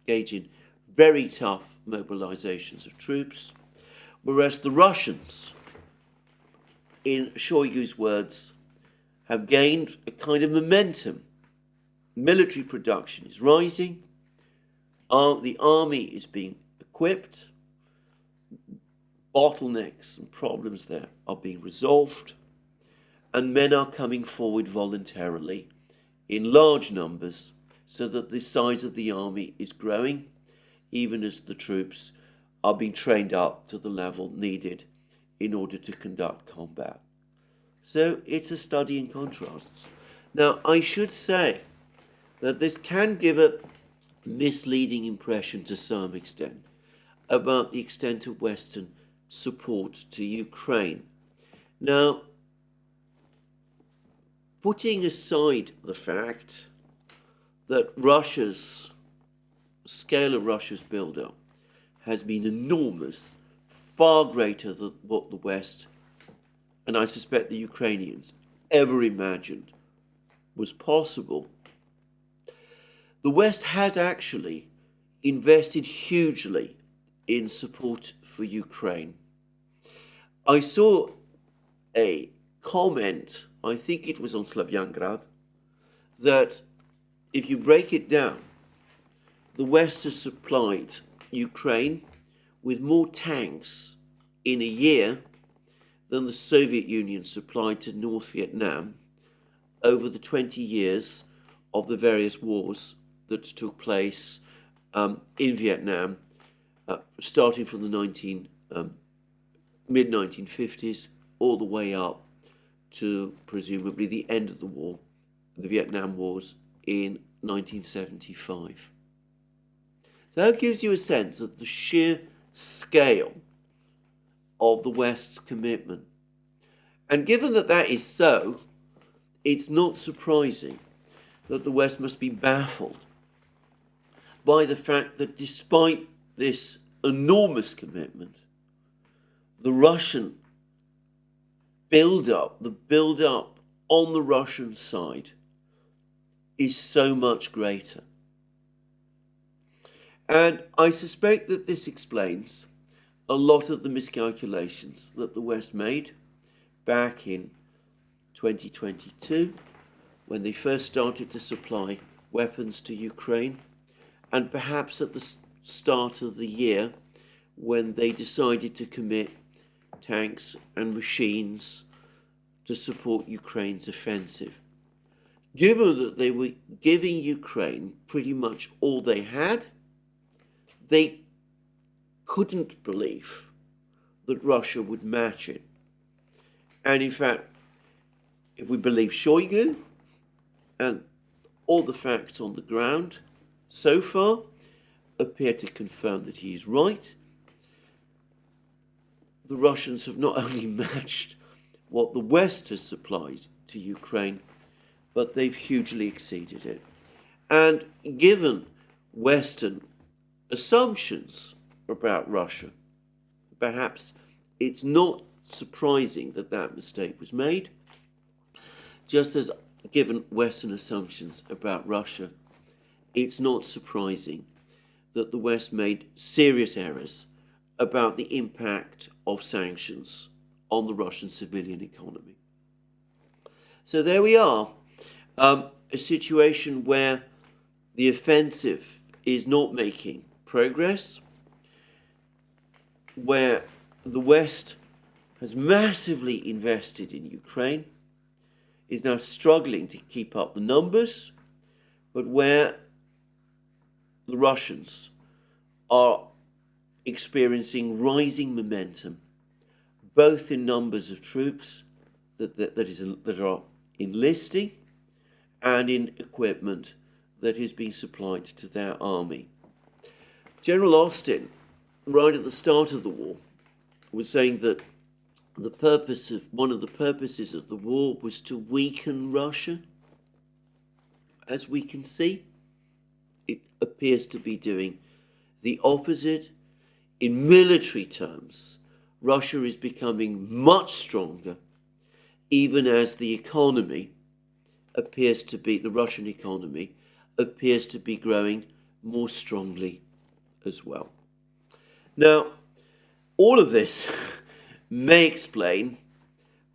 engage in very tough mobilizations of troops, whereas the Russians, in Shoigu's words, have gained a kind of momentum. Military production is rising, the army is being equipped, bottlenecks and problems there are being resolved, and men are coming forward voluntarily in large numbers so that the size of the army is growing, even as the troops are being trained up to the level needed in order to conduct combat. So it's a study in contrasts. Now, I should say that this can give a misleading impression to some extent about the extent of Western support to Ukraine. Now, putting aside the fact that Russia's scale of Russia's build-up has been enormous, far greater than what the West, and I suspect the Ukrainians, ever imagined was possible, the West has actually invested hugely in support for Ukraine. I saw a comment, I think it was on Slavyangrad, that if you break it down, the West has supplied Ukraine with more tanks in a year than the Soviet Union supplied to North Vietnam over the 20 years of the various wars that took place in Vietnam, starting from the mid-1950s all the way up to presumably the end of the war, the Vietnam Wars, in 1975. So that gives you a sense of the sheer scale of the West's commitment. And given that that is so, it's not surprising that the West must be baffled by the fact that despite this enormous commitment, the Russian build-up, the build-up on the Russian side is so much greater. And I suspect that this explains a lot of the miscalculations that the West made back in 2022 when they first started to supply weapons to Ukraine, and perhaps at the start of the year when they decided to commit tanks and machines to support Ukraine's offensive. Given that they were giving Ukraine pretty much all they had, they couldn't believe that Russia would match it. And in fact, if we believe Shoigu and all the facts on the ground so far appear to confirm that he's right, the Russians have not only matched what the West has supplied to Ukraine, but they've hugely exceeded it. And given Western assumptions about Russia, perhaps it's not surprising that that mistake was made, just as given Western assumptions about Russia, it's not surprising that the West made serious errors about the impact of sanctions on the Russian civilian economy. So there we are, a situation where the offensive is not making progress, where the West has massively invested in Ukraine, is now struggling to keep up the numbers, but where the Russians are experiencing rising momentum, both in numbers of troops that are enlisting and in equipment that is being supplied to their army. General Austin, right at the start of the war, was saying that one of the purposes of the war was to weaken Russia. As we can see, it appears to be doing the opposite. in military terms, Russia is becoming much stronger, even as the economy appears to be, the Russian economy appears to be growing more strongly as well. Now, all of this may explain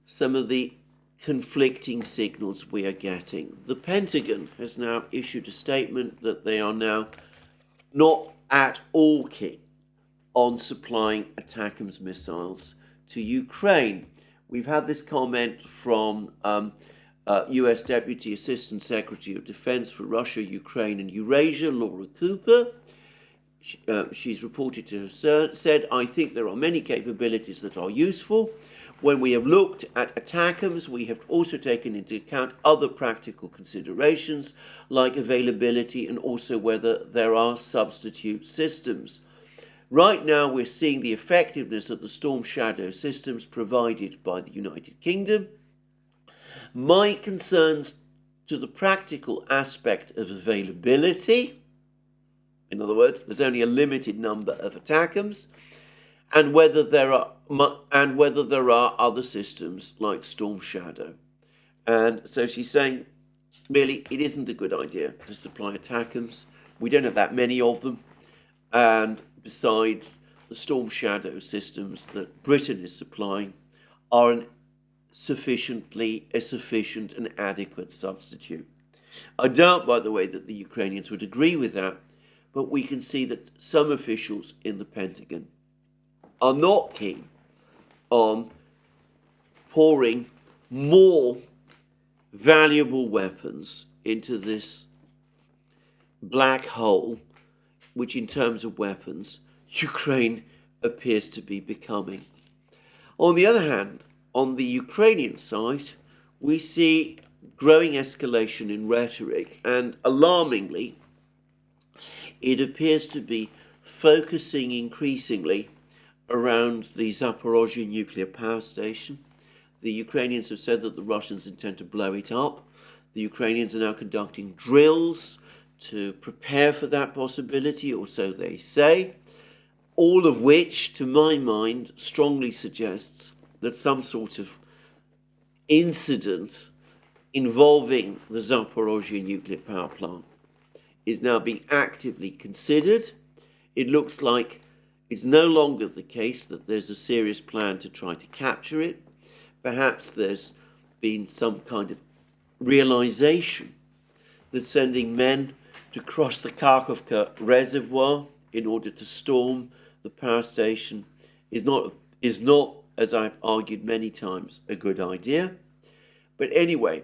some of the conflicting signals we are getting. The Pentagon has now issued a statement that they are now not at all keen on supplying ATACMS missiles to Ukraine. We've had this comment from US Deputy Assistant Secretary of Defense for Russia, Ukraine and Eurasia, Laura Cooper. She's reported to have said, I think there are many capabilities that are useful. When we have looked at ATACMS, we have also taken into account other practical considerations like availability and also whether there are substitute systems. Right now, we're seeing the effectiveness of the Storm Shadow systems provided by the United Kingdom. My concerns to the practical aspect of availability, in other words, there's only a limited number of ATACMS, and whether there are other systems like Storm Shadow. And so she's saying, really, it isn't a good idea to supply ATACMS. We don't have that many of them. And besides, the Storm Shadow systems that Britain is supplying are a sufficient and adequate substitute. I doubt, by the way, that the Ukrainians would agree with that, but we can see that some officials in the Pentagon are not keen on pouring more valuable weapons into this black hole, which in terms of weapons, Ukraine appears to be becoming. On the other hand, on the Ukrainian side, we see growing escalation in rhetoric, and alarmingly, it appears to be focusing increasingly around the Zaporozhye nuclear power station. The Ukrainians have said that the Russians intend to blow it up. The Ukrainians are now conducting drills to prepare for that possibility, or so they say, all of which, to my mind, strongly suggests that some sort of incident involving the Zaporozhye nuclear power plant is now being actively considered. It looks like it's no longer the case that there's a serious plan to try to capture it. Perhaps there's been some kind of realization that sending men to cross the Kharkovka reservoir in order to storm the power station is not, as I've argued many times, a good idea. But anyway,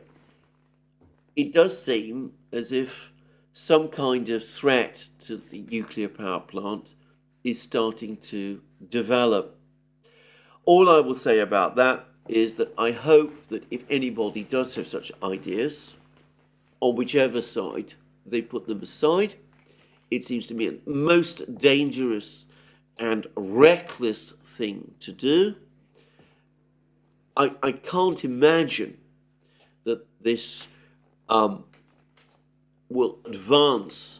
it does seem as if some kind of threat to the nuclear power plant is starting to develop. All I will say about that is that I hope that if anybody does have such ideas, on whichever side they put them aside, it seems to me a most dangerous and reckless thing to do. I can't imagine that this will advance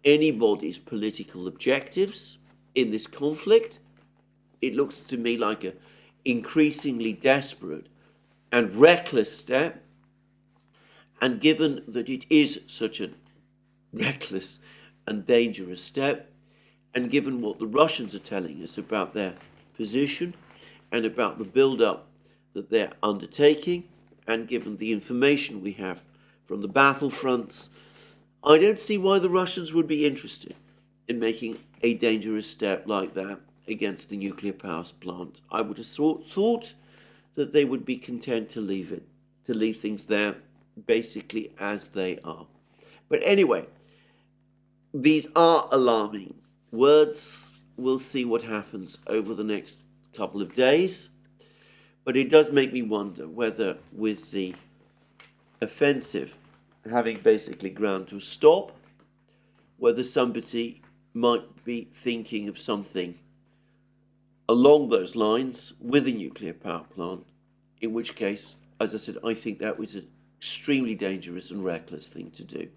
anybody's political objectives in this conflict. It looks to me like an increasingly desperate and reckless step. And given that it is such a reckless and dangerous step, and given what the Russians are telling us about their position and about the build-up that they're undertaking, and given the information we have from the battlefronts, I don't see why the Russians would be interested in making a dangerous step like that against the nuclear power plant. I would have thought that they would be content to leave things there basically as they are. But anyway, these are alarming words. We'll see what happens over the next couple of days. But it does make me wonder whether, with the offensive having basically ground to a stop, whether somebody might be thinking of something along those lines with a nuclear power plant, in which case, as I said, I think that was an extremely dangerous and reckless thing to do.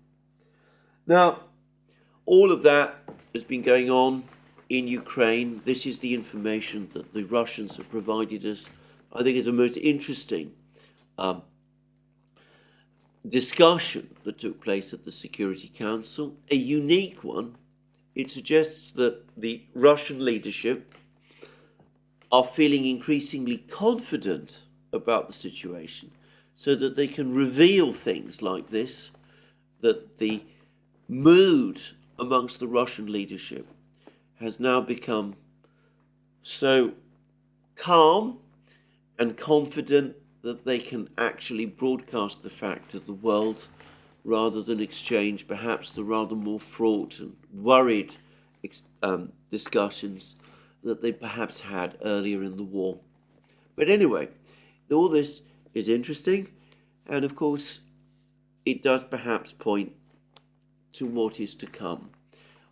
Now, all of that has been going on in Ukraine. This is the information that the Russians have provided us. I think it's a most interesting discussion that took place at the Security Council, a unique one. It suggests that the Russian leadership are feeling increasingly confident about the situation so that they can reveal things like this, that the mood amongst the Russian leadership has now become so calm and confident that they can actually broadcast the fact to the world rather than exchange perhaps the rather more fraught and worried discussions that they perhaps had earlier in the war. But anyway, all this is interesting, and of course it does perhaps point to what is to come.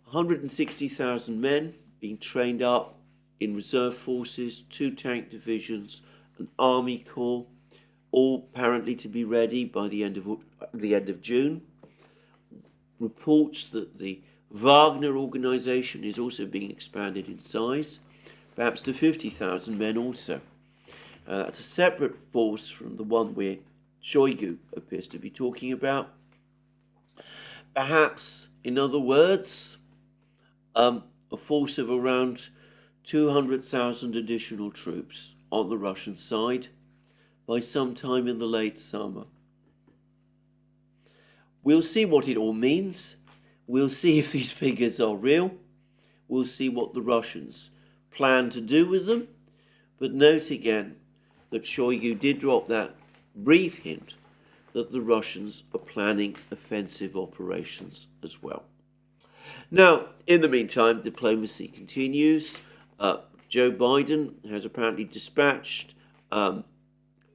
160,000 men being trained up in reserve forces, 2 tank divisions, an army corps, all apparently to be ready by the end of June. Reports that the Wagner organization is also being expanded in size, perhaps to 50,000 men also. That's a separate force from the one where Shoigu appears to be talking about. Perhaps, in other words, a force of around 200,000 additional troops on the Russian side by some time in the late summer. We'll see what it all means. We'll see if these figures are real. We'll see what the Russians plan to do with them. But note again that Shoigu did drop that brief hint that the Russians are planning offensive operations as well. Now, in the meantime, diplomacy continues. Joe Biden has apparently dispatched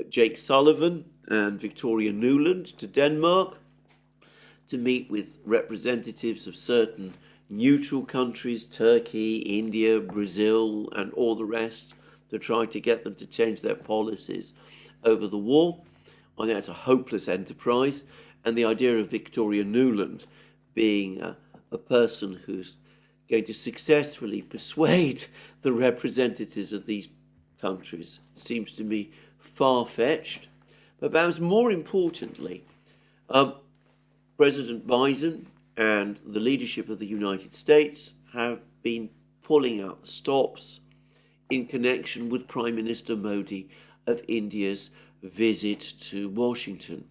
Jake Sullivan and Victoria Nuland to Denmark to meet with representatives of certain neutral countries, Turkey, India, Brazil, and all the rest, to try to get them to change their policies over the war. I think that's a hopeless enterprise, and the idea of Victoria Nuland being a person who's going to successfully persuade the representatives of these countries seems to me far-fetched. But perhaps more importantly, President Biden and the leadership of the United States have been pulling out the stops in connection with Prime Minister Modi of India's visit to Washington.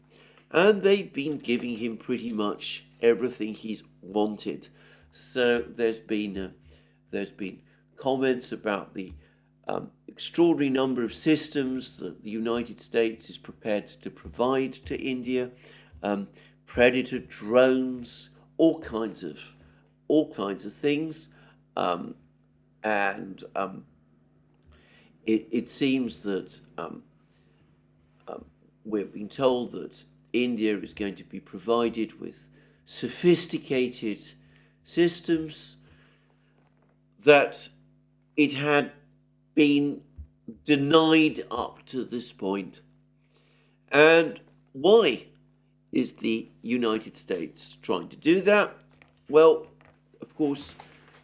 And they've been giving him pretty much everything he's wanted. So there's been comments about the extraordinary number of systems that the United States is prepared to provide to India, Predator drones, all kinds of things, it seems that we're being told that India is going to be provided with sophisticated systems that it had been denied up to this point. And why is the United States trying to do that? Well, of course,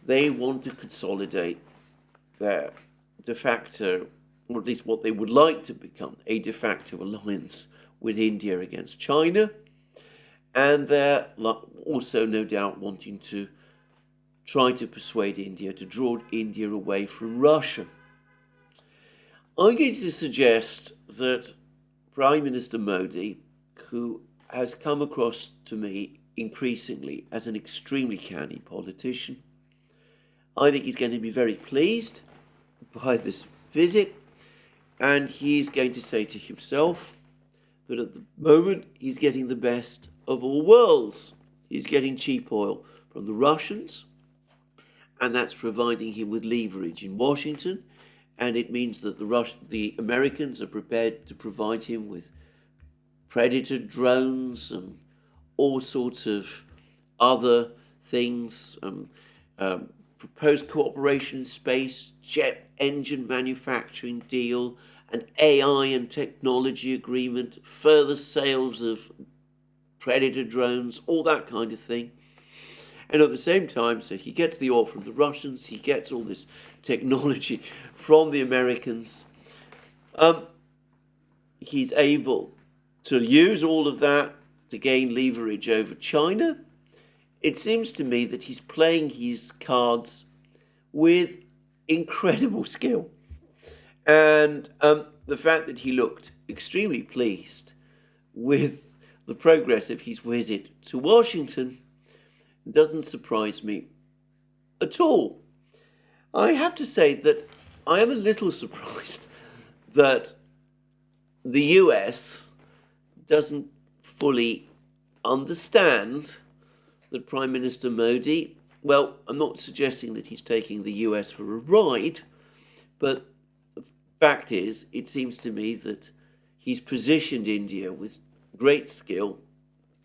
they want to consolidate their de facto, or at least what they would like to become, a de facto alliance with India against China. And they're also no doubt wanting to try to persuade India to draw India away from Russia. I'm going to suggest that Prime Minister Modi, who has come across to me increasingly as an extremely canny politician, I think he's going to be very pleased by this visit, and he's going to say to himself that at the moment he's getting the best of all worlds. He's getting cheap oil from the Russians, and that's providing him with leverage in Washington, and it means that the Americans are prepared to provide him with Predator drones and all sorts of other things, proposed cooperation in space, jet engine manufacturing deal, an AI and technology agreement, further sales of Predator drones, all that kind of thing. And at the same time, so he gets the oil from the Russians, he gets all this technology from the Americans. He's able to use all of that to gain leverage over China. It seems to me that he's playing his cards with incredible skill. And the fact that he looked extremely pleased with the progress of his visit to Washington doesn't surprise me at all. I have to say that I am a little surprised that the US doesn't fully understand that Prime Minister Modi, well, I'm not suggesting that he's taking the US for a ride, but the fact is, it seems to me that he's positioned India with great skill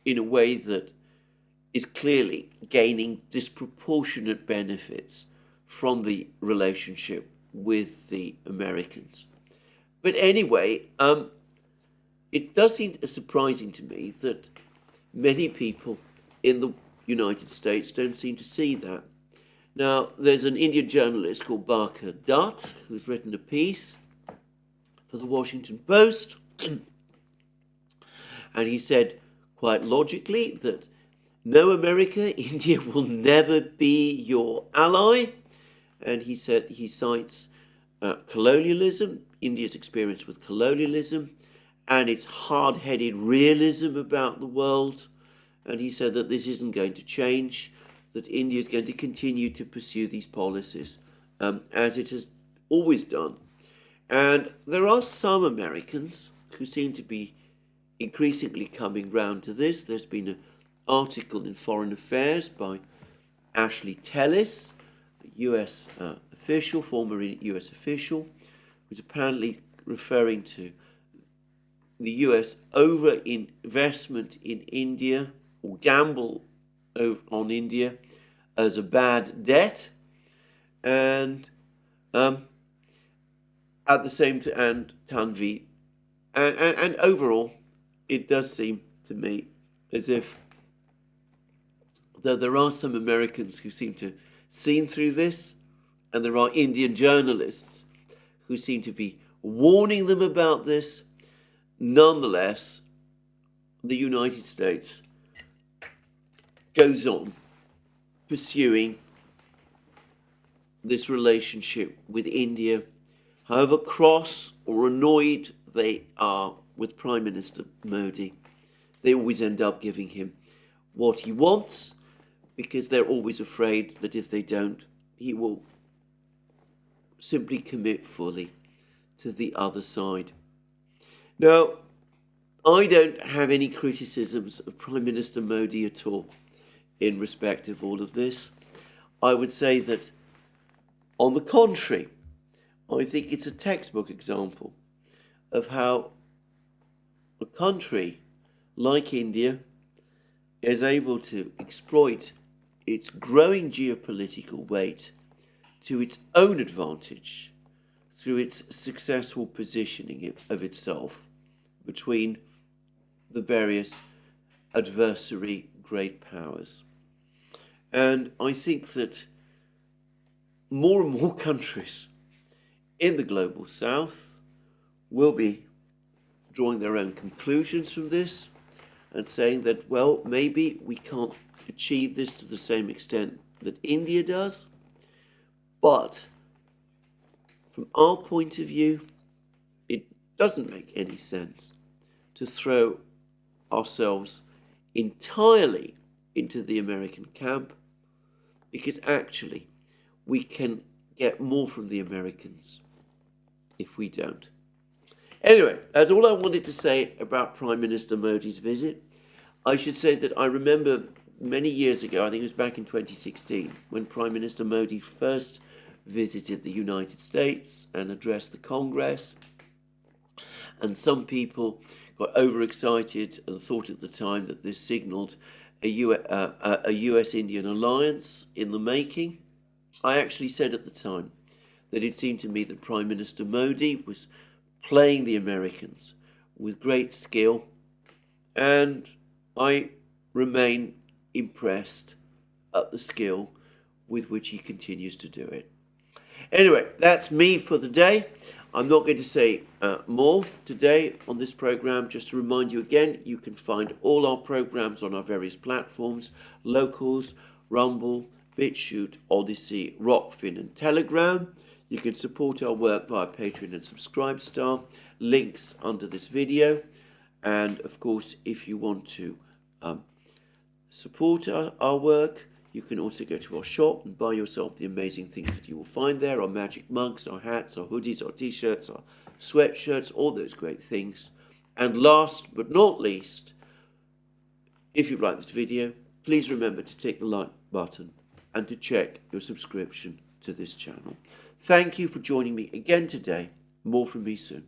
in a way that is clearly gaining disproportionate benefits from the relationship with the Americans. But anyway, it does seem surprising to me that many people in the United States don't seem to see that. Now, there's an Indian journalist called Barker Dutt who's written a piece for the Washington Post, and he said quite logically that no, America, India will never be your ally. And he said he cites colonialism, India's experience with colonialism, and its hard-headed realism about the world. And he said that this isn't going to change, that India is going to continue to pursue these policies as it has always done. And there are some Americans who seem to be increasingly coming round to this. There's been an article in Foreign Affairs by Ashley Tellis, a US official, former US official, who's apparently referring to the US over-investment in India, or gamble on India, as a bad debt. And at the same time, and Tanvi, and overall, it does seem to me as if though there are some Americans who seem to have seen through this, and there are Indian journalists who seem to be warning them about this, nonetheless, the United States goes on pursuing this relationship with India, however cross or annoyed they are with Prime Minister Modi. They always end up giving him what he wants, because they're always afraid that if they don't, he will simply commit fully to the other side. Now, I don't have any criticisms of Prime Minister Modi at all in respect of all of this. I would say that, on the contrary, I think it's a textbook example of how a country like India is able to exploit its growing geopolitical weight to its own advantage through its successful positioning of itself between the various adversary great powers. And I think that more and more countries in the global south will be drawing their own conclusions from this and saying that, well, maybe we can't achieve this to the same extent that India does, but from our point of view, it doesn't make any sense to throw ourselves entirely into the American camp, because actually we can get more from the Americans if we don't. Anyway, that's all I wanted to say about Prime Minister Modi's visit. I should say that I remember many years ago, I think it was back in 2016, when Prime Minister Modi first visited the United States and addressed the Congress. And some people got overexcited and thought at the time that this signalled a US-Indian alliance in the making. I actually said at the time that it seemed to me that Prime Minister Modi was playing the Americans with great skill, and I remain impressed at the skill with which he continues to do it. Anyway, that's me for the day. I'm not going to say more today on this program. Just to remind you again, you can find all our programs on our various platforms: Locals, Rumble, BitChute, ODYSEE, Rockfin and Telegram. You can support our work via Patreon and Subscribestar. Links under this video. And of course, if you want to support our work, you can also go to our shop and buy yourself the amazing things that you will find there: our magic mugs, our hats, our hoodies, our t-shirts, our sweatshirts, all those great things. And last but not least, if you like this video, please remember to click the like button and to check your subscription to this channel. Thank you for joining me again today. More from me soon.